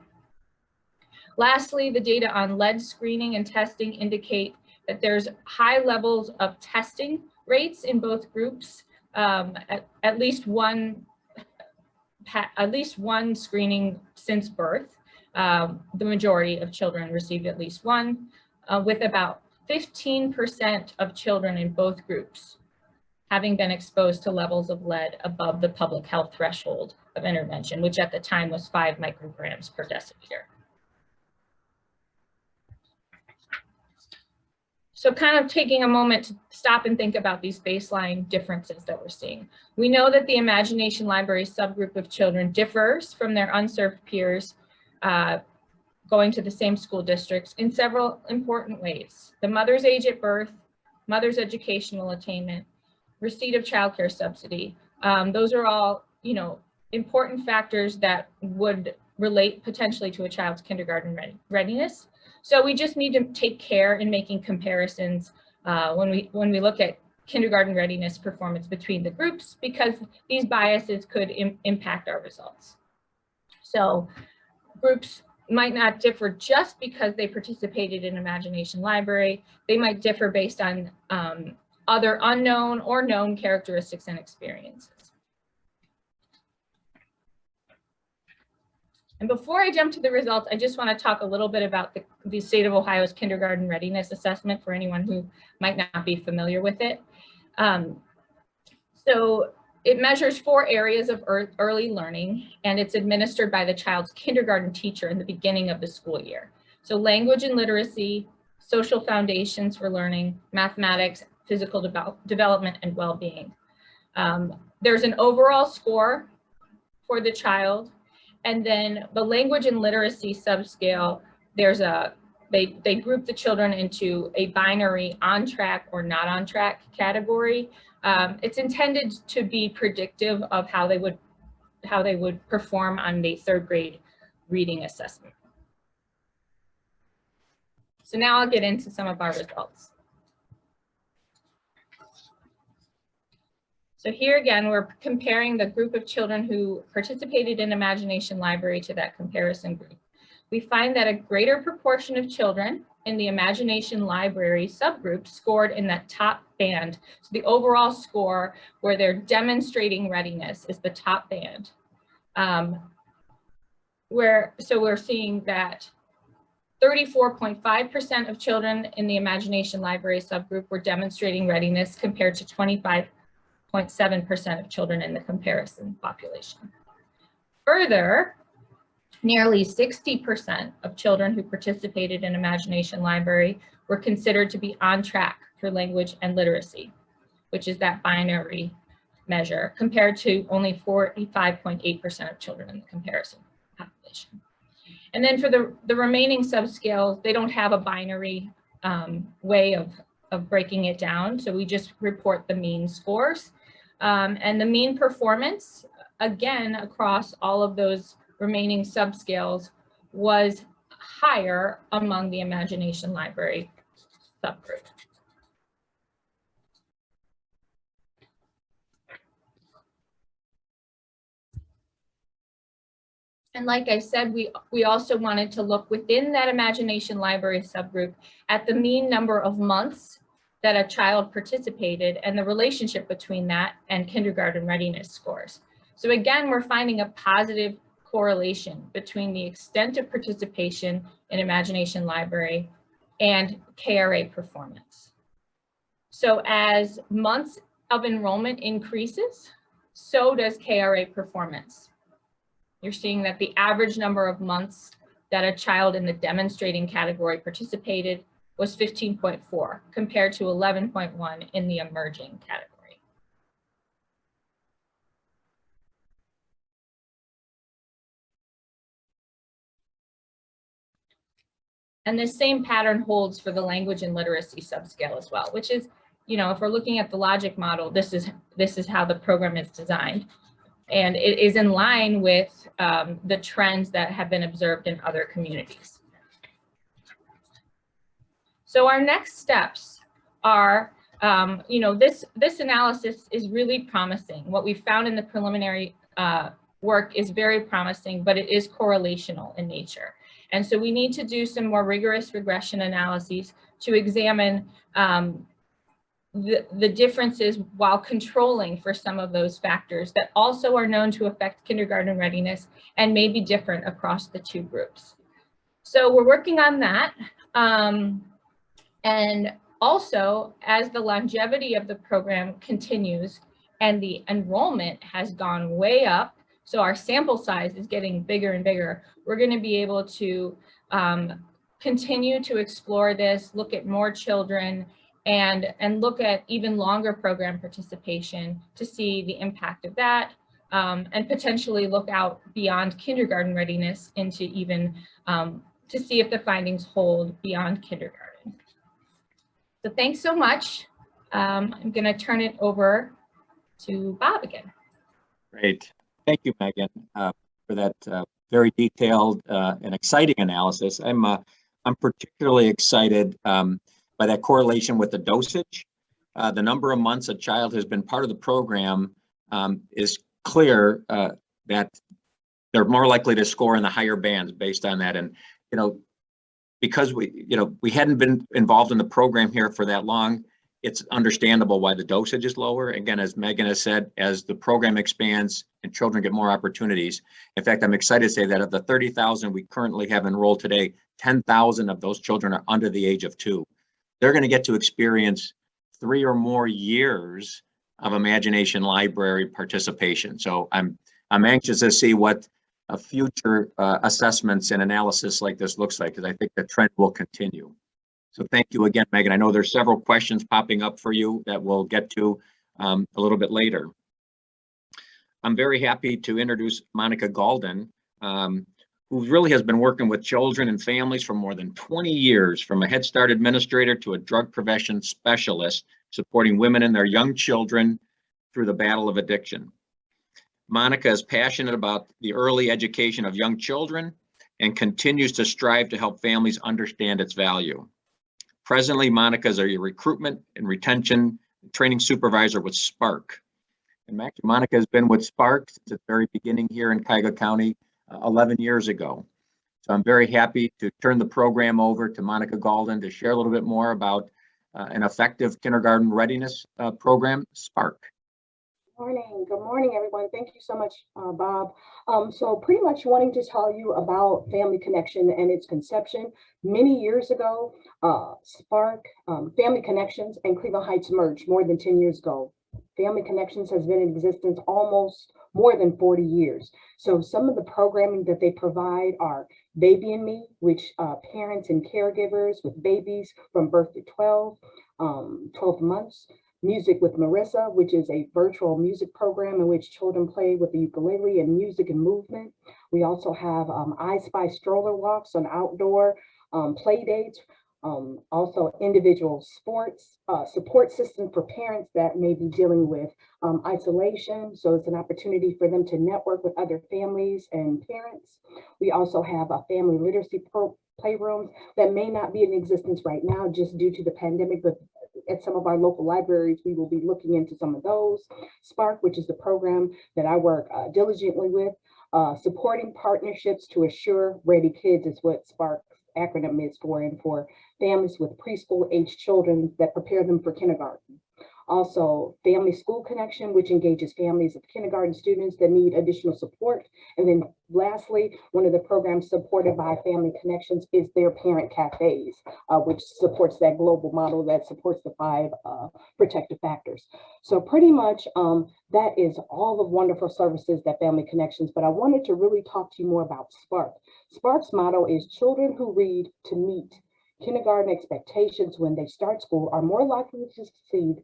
Lastly, the data on lead screening and testing indicate that there's high levels of testing rates in both groups. At least one screening since birth. The majority of children received at least one, with about 15% of children in both groups having been exposed to levels of lead above the public health threshold of intervention, which at the time was 5 micrograms per deciliter. So kind of taking a moment to stop and think about these baseline differences that we're seeing. We know that the Imagination Library subgroup of children differs from their unserved peers going to the same school districts in several important ways. The mother's age at birth, mother's educational attainment, receipt of child care subsidy. Those are all, important factors that would relate potentially to a child's kindergarten readiness. So we just need to take care in making comparisons when we look at kindergarten readiness performance between the groups, because these biases could impact our results. So groups might not differ just because they participated in Imagination Library. They might differ based on other unknown or known characteristics and experiences. And before I jump to the results, I just want to talk a little bit about the state of Ohio's kindergarten readiness assessment for anyone who might not be familiar with it. So it measures 4 areas of early learning, and it's administered by the child's kindergarten teacher in the beginning of the school year. So language and literacy, social foundations for learning, mathematics, physical development, and well-being. There's an overall score for the child, and then the language and literacy subscale, they group the children into a binary on track or not on track category. It's intended to be predictive of how they would perform on the 3rd grade reading assessment. So now I'll get into some of our results. So here again, we're comparing the group of children who participated in Imagination Library to that comparison group. We find that a greater proportion of children in the Imagination Library subgroup scored in that top band. So the overall score where they're demonstrating readiness is the top band. So we're seeing that 34.5% of children in the Imagination Library subgroup were demonstrating readiness compared to 25.7% of children in the comparison population. Further, nearly 60% of children who participated in Imagination Library were considered to be on track for language and literacy, which is that binary measure, compared to only 45.8% of children in the comparison population. And then for the remaining subscales, they don't have a binary way of breaking it down. So we just report the mean scores. And the mean performance, again, across all of those remaining subscales was higher among the Imagination Library subgroup. And like I said, we also wanted to look within that Imagination Library subgroup at the mean number of months that a child participated and the relationship between that and kindergarten readiness scores. So again, we're finding a positive correlation between the extent of participation in Imagination Library and KRA performance. So as months of enrollment increases, so does KRA performance. You're seeing that the average number of months that a child in the demonstrating category participated was 15.4 compared to 11.1 in the emerging category. And the same pattern holds for the language and literacy subscale as well, which is, you know, if we're looking at the logic model, this is how the program is designed. And it is in line with the trends that have been observed in other communities. So our next steps are, you know, this analysis is really promising. What we found in the preliminary work is very promising, but it is correlational in nature. And so we need to do some more rigorous regression analyses to examine the differences while controlling for some of those factors that also are known to affect kindergarten readiness and may be different across the two groups. So we're working on that. And also, as the longevity of the program continues and the enrollment has gone way up, so our sample size is getting bigger and bigger, we're going to be able to continue to explore this, look at more children, and look at even longer program participation to see the impact of that, and potentially look out beyond kindergarten readiness into even to see if the findings hold beyond kindergarten. So thanks so much. I'm going to turn it over to Bob again. Great. Thank you, Megan, for that very detailed and exciting analysis. I'm particularly excited by that correlation with the dosage. The number of months a child has been part of the program is clear that they're more likely to score in the higher bands based on that. And, you know, because we hadn't been involved in the program here for that long, it's understandable why the dosage is lower. Again, as Megan has said, as the program expands and children get more opportunities. In fact, I'm excited to say that of the 30,000 we currently have enrolled today, 10,000 of those children are under the age of 2. They're going to get to experience 3 or more years of Imagination Library participation. So I'm anxious to see what a future assessments and analysis like this looks like, because I think the trend will continue. So thank you again, Megan. I know there's several questions popping up for you that we'll get to a little bit later. I'm very happy to introduce Monica Gaulden, who really has been working with children and families for more than 20 years, from a Head Start administrator to a drug prevention specialist, supporting women and their young children through the battle of addiction. Monica is passionate about the early education of young children and continues to strive to help families understand its value. Presently, Monica is a recruitment and retention training supervisor with Spark. And Monica has been with Spark since the very beginning here in Cuyahoga County 11 years ago. So I'm very happy to turn the program over to Monica Gaulden to share a little bit more about an effective kindergarten readiness program, Spark. Good morning, everyone. Thank you so much, Bob. So pretty much wanting to tell you about Family Connection and its conception. Many years ago, Spark, Family Connections, and Cleveland Heights merged more than 10 years ago. Family Connections has been in existence almost more than 40 years. So some of the programming that they provide are Baby and Me, which parents and caregivers with babies from birth to 12 months. Music with Marissa, which is a virtual music program in which children play with the ukulele and music and movement. We also have I Spy stroller walks on outdoor play dates. Also individual sports, support system for parents that may be dealing with isolation. So it's an opportunity for them to network with other families and parents. We also have a family literacy playrooms that may not be in existence right now just due to the pandemic, but at some of our local libraries, we will be looking into some of those. Spark, which is the program that I work diligently with, supporting partnerships to assure ready kids is what Spark acronym is for, and for families with preschool age children that prepare them for kindergarten. Also, Family School Connection, which engages families of kindergarten students that need additional support. And then lastly, one of the programs supported by Family Connections is their parent cafes, which supports that global model that supports the 5 protective factors. So pretty much that is all the wonderful services that Family Connections, but I wanted to really talk to you more about Spark. Spark's motto is children who read to meet kindergarten expectations when they start school are more likely to succeed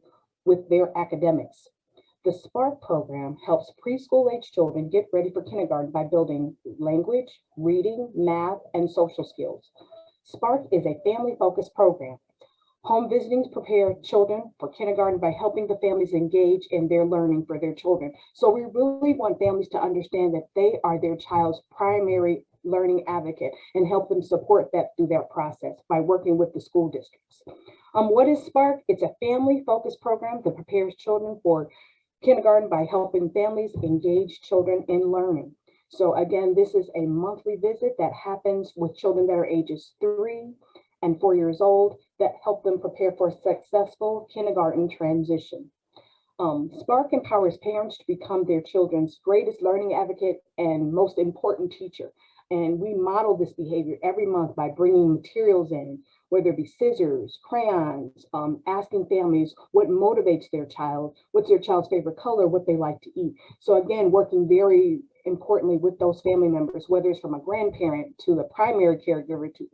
with their academics. The Spark program helps preschool age children get ready for kindergarten by building language, reading, math, and social skills. Spark is a family-focused program. Home visitings prepare children for kindergarten by helping the families engage in their learning for their children. So we really want families to understand that they are their child's primary learning advocate and help them support that through their process by working with the school districts. What is Spark? It's a family-focused program that prepares children for kindergarten by helping families engage children in learning. So again, this is a monthly visit that happens with children that are ages 3 and 4 years old that help them prepare for a successful kindergarten transition. Spark empowers parents to become their children's greatest learning advocate and most important teacher. And we model this behavior every month by bringing materials in, whether it be scissors, crayons, asking families what motivates their child, what's their child's favorite color, what they like to eat. So again, working very importantly with those family members, whether it's from a grandparent to the primary caregiver to,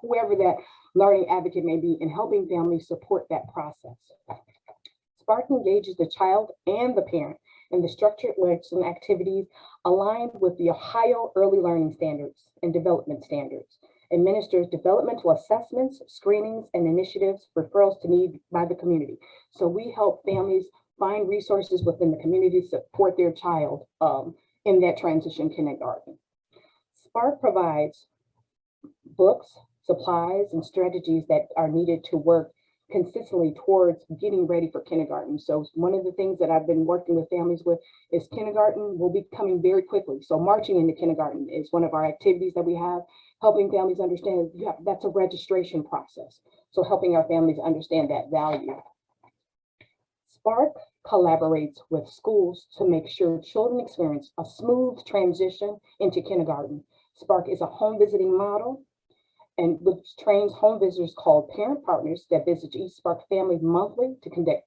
whoever that learning advocate may be, and helping families support that process. Spark engages the child and the parent in the structured lesson activities aligned with the Ohio Early Learning Standards and Development Standards, administers developmental assessments, screenings, and initiatives, referrals to need by the community. So we help families find resources within the community to support their child in that transition kindergarten. Spark provides books, supplies, and strategies that are needed to work consistently towards getting ready for kindergarten. So one of the things that I've been working with families with is kindergarten will be coming very quickly. So marching into kindergarten is one of our activities that we have, helping families understand that's a registration process. So helping our families understand that value. Spark collaborates with schools to make sure children experience a smooth transition into kindergarten. Spark is a home visiting model and which trains home visitors called parent partners that visit each Spark family monthly to conduct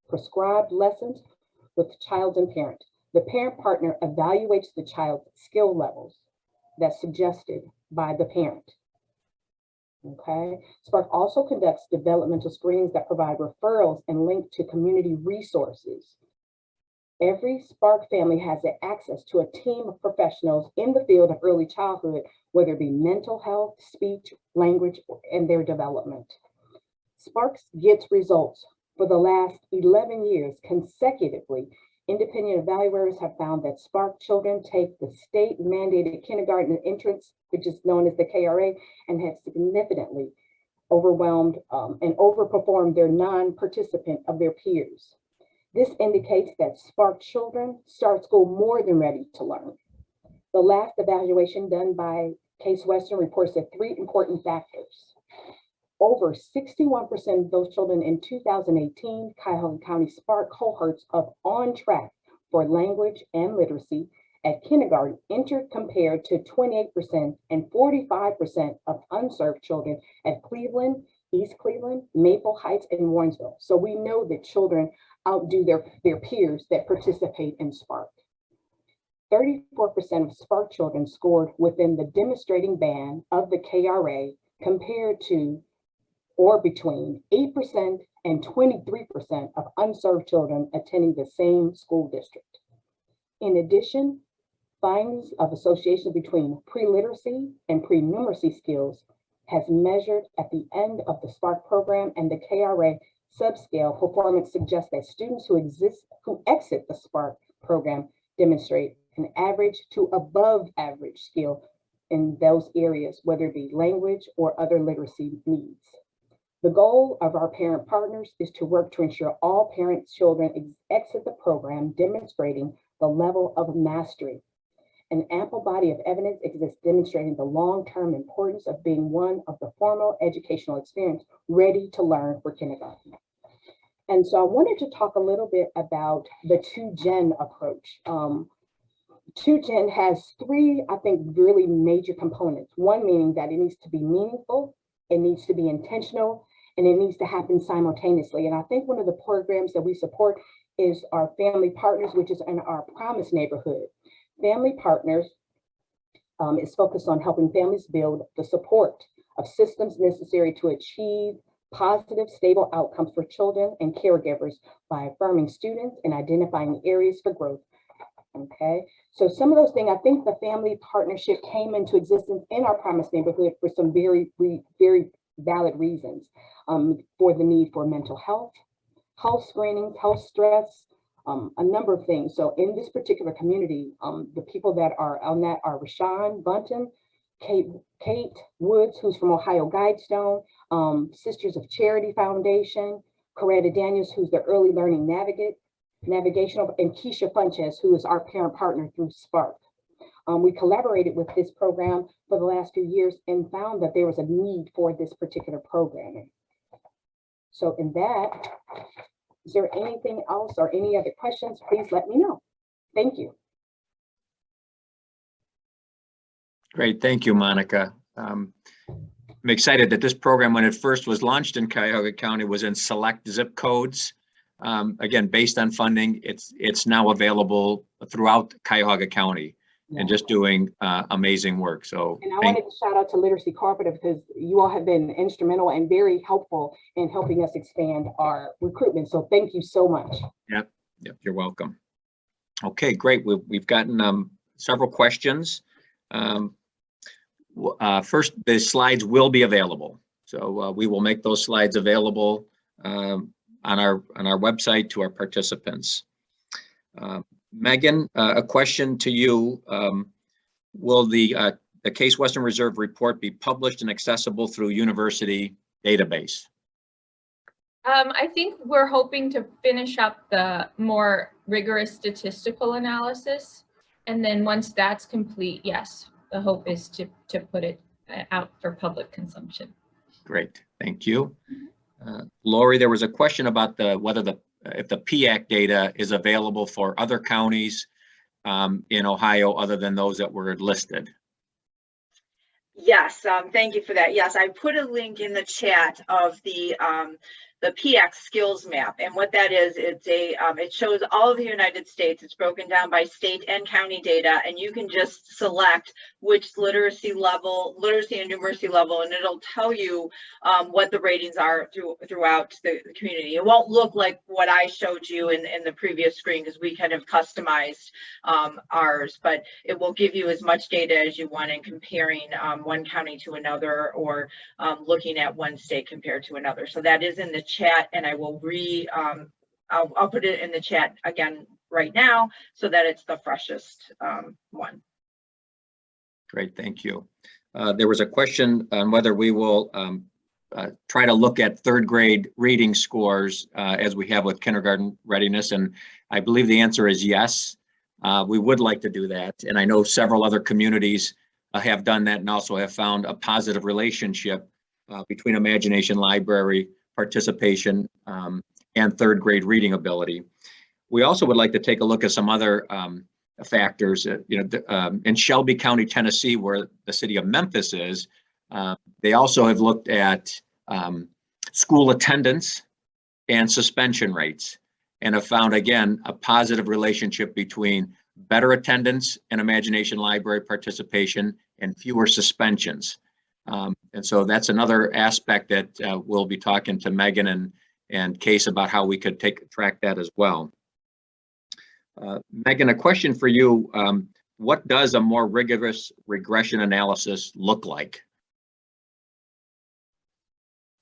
prescribed lessons with the child and parent. The parent partner evaluates the child's skill levels that's suggested by the parent. Okay. Spark also conducts developmental screenings that provide referrals and link to community resources. Every Spark family has access to a team of professionals in the field of early childhood, whether it be mental health, speech, language, and their development. Spark gets results for the last 11 years consecutively. Independent evaluators have found that Spark children take the state-mandated kindergarten entrance, which is known as the KRA, and have significantly overwhelmed, and overperformed their non-participant of their peers. This indicates that Spark children start school more than ready to learn. The last evaluation done by Case Western reports that 3 important factors. Over 61% of those children in 2018 Cuyahoga County Spark cohorts of on track for language and literacy at kindergarten entered, compared to 28% and 45% of unserved children at Cleveland, East Cleveland, Maple Heights, and Warrensville. So we know that children outdo their peers that participate in Spark. 34% of Spark children scored within the demonstrating band of the KRA, compared to or between 8% and 23% of unserved children attending the same school district. In addition, findings of association between pre-literacy and pre-numeracy skills has measured at the end of the Spark program, and the KRA subscale performance suggests that students who exit the Spark program demonstrate an average to above average skill in those areas, whether it be language or other literacy needs. The goal of our parent partners is to work to ensure all parents' children exit the program demonstrating the level of mastery. An ample body of evidence exists demonstrating the long-term importance of being one of the formal educational experience ready to learn for kindergarten. And so I wanted to talk a little bit about the 2-gen approach. 2-gen has 3, I think, really major components. One meaning that it needs to be meaningful, it needs to be intentional, and it needs to happen simultaneously. And I think one of the programs that we support is our Family Partners, which is in our Promise neighborhood. Family Partners is focused on helping families build the support of systems necessary to achieve positive, stable outcomes for children and caregivers by affirming students and identifying areas for growth. Okay, so some of those things, I think the family partnership came into existence in our Promise neighborhood for some very valid reasons, for the need for mental health screenings, health stress, a number of things. So in this particular community, the people that are on that are Rashawn Bunton, Kate Woods, who's from Ohio Guidestone, Sisters of Charity Foundation, Coretta Daniels, who's the Early Learning Navigational, and Keisha Funches, who is our parent partner through Spark. We collaborated with this program for the last few years and found that there was a need for this particular programming. So in that, is there anything else or any other questions? Please let me know. Thank you. Great, thank you, Monica. I'm excited that this program, when it first was launched in Cuyahoga County, was in select zip codes. Again, based on funding, it's now available throughout Cuyahoga County, and just doing amazing work. So, and I wanted to shout out to Literacy Cooperative, because you all have been instrumental and very helpful in helping us expand our recruitment. So thank you so much. Yep, you're welcome. Okay, great. We've gotten several questions. First, the slides will be available. So we will make those slides available on our website to our participants. Megan, a question to you. Will the Case Western Reserve report be published and accessible through university database? I think we're hoping to finish up the more rigorous statistical analysis. And then once that's complete, yes, the hope is to put it out for public consumption. Great, thank you. Lori, there was a question about if the PIACC data is available for other counties in Ohio other than those that were listed. Yes, thank you for that. Yes, I put a link in the chat of the PIACC skills map, and what that is, it shows all of the United States. It's broken down by state and county data, and you can just select which literacy and numeracy level, and it'll tell you what the ratings are throughout the community. It won't look like what I showed you in the previous screen, because we kind of customized ours, but it will give you as much data as you want in comparing one county to another, or looking at one state compared to another. So that is in the chat, and I will I'll put it in the chat again right now so that it's the freshest one. Great, thank you. There was a question on whether we will try to look at third grade reading scores as we have with kindergarten readiness? And I believe the answer is yes. We would like to do that. And I know several other communities have done that and also have found a positive relationship between Imagination Library participation and third grade reading ability. We also would like to take a look at some other factors. In Shelby County, Tennessee, where the city of Memphis is, they also have looked at school attendance and suspension rates and have found, again, a positive relationship between better attendance and Imagination Library participation and fewer suspensions. And so that's another aspect that we'll be talking to Meghan and Case about how we could track that as well. Meghan, a question for you. What does a more rigorous regression analysis look like?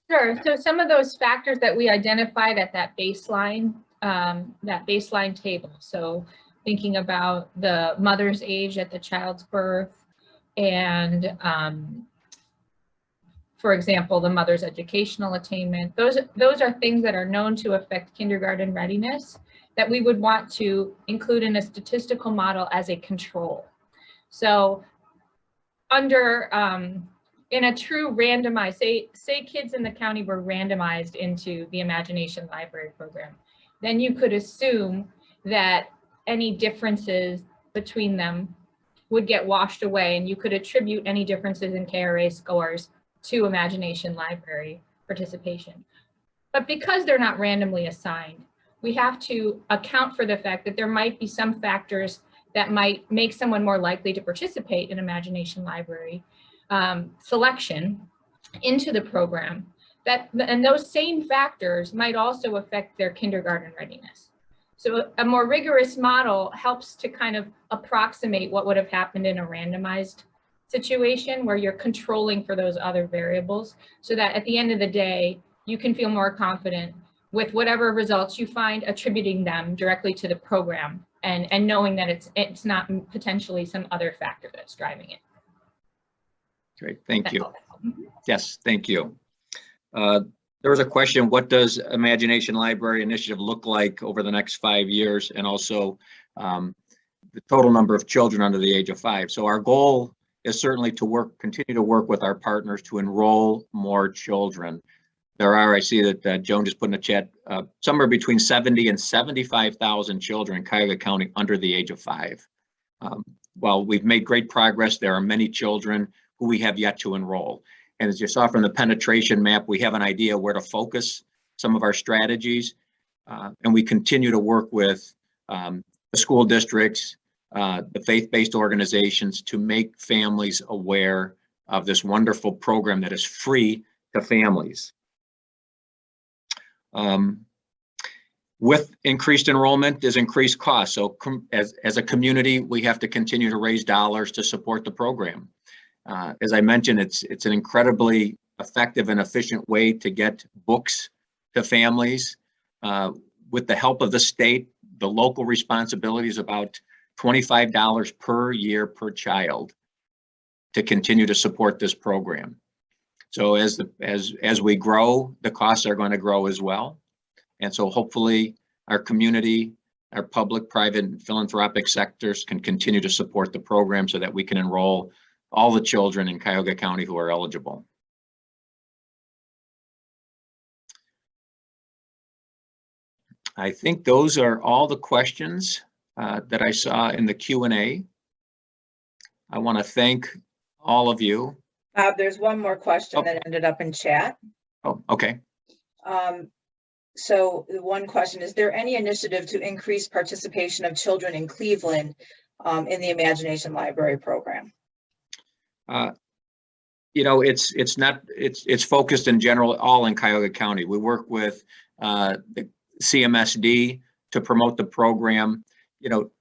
Sure. So some of those factors that we identified at that baseline table. So thinking about the mother's age at the child's birth and, for example, the mother's educational attainment. Those are things that are known to affect kindergarten readiness that we would want to include in a statistical model as a control. So under, in a true randomized, say kids in the county were randomized into the Imagination Library program, then you could assume that any differences between them would get washed away, and you could attribute any differences in KRA scores to Imagination Library participation. But because they're not randomly assigned, we have to account for the fact that there might be some factors that might make someone more likely to participate in Imagination Library selection into the program, and those same factors might also affect their kindergarten readiness. So a more rigorous model helps to kind of approximate what would have happened in a randomized situation where you're controlling for those other variables, so that at the end of the day, you can feel more confident with whatever results you find, attributing them directly to the program and knowing that it's not potentially some other factor that's driving it. Great, thank you. Yes, thank you. There was a question, what does Imagination Library Initiative look like over the next 5 years, and also the total number of children under the age of 5. So our goal is certainly to continue to work with our partners to enroll more children. There are, I see that Joan just put in the chat, somewhere between 70 and 75,000 children in Cuyahoga County under the age of 5. While we've made great progress, there are many children who we have yet to enroll. And as you saw from the penetration map, we have an idea where to focus some of our strategies. And we continue to work with the school districts, the faith-based organizations to make families aware of this wonderful program that is free to families. With increased enrollment is increased cost. So as a community, we have to continue to raise dollars to support the program. As I mentioned, it's an incredibly effective and efficient way to get books to families. With the help of the state, the local responsibility is about $25 per year per child to continue to support this program. So as we grow, the costs are going to grow as well. And so hopefully our community, our public, private, and philanthropic sectors can continue to support the program so that we can enroll all the children in Cuyahoga County who are eligible. I think those are all the questions that I saw in the Q&A. I want to thank all of you. Bob, there's one more question that ended up in chat. Oh, okay. So the one question, is there any initiative to increase participation of children in Cleveland in the Imagination Library program? You know, it's focused in general all in Cuyahoga County. We work with the CMSD to promote the program, you know,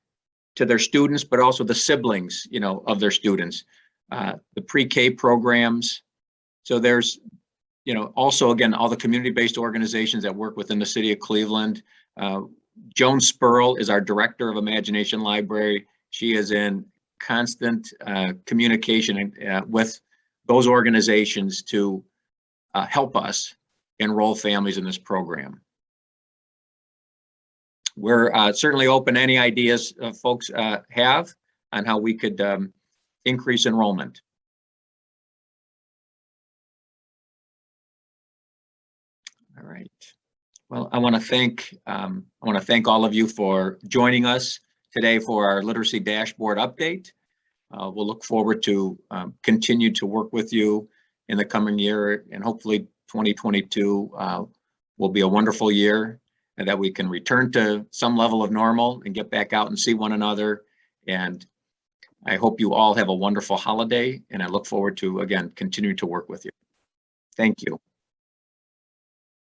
to their students, but also the siblings, you know, of their students, the pre-K programs. So there's, you know, also, again, all the community-based organizations that work within the city of Cleveland. Joan Spurl is our director of Imagination Library. She is in constant communication with those organizations to help us enroll families in this program. We're certainly open to any ideas folks have on how we could increase enrollment. All right. Well, I want to thank all of you for joining us today for our literacy dashboard update. We'll look forward to continue to work with you in the coming year, and hopefully 2022 will be a wonderful year, and that we can return to some level of normal and get back out and see one another. And I hope you all have a wonderful holiday, and I look forward to, again, continuing to work with you. Thank you.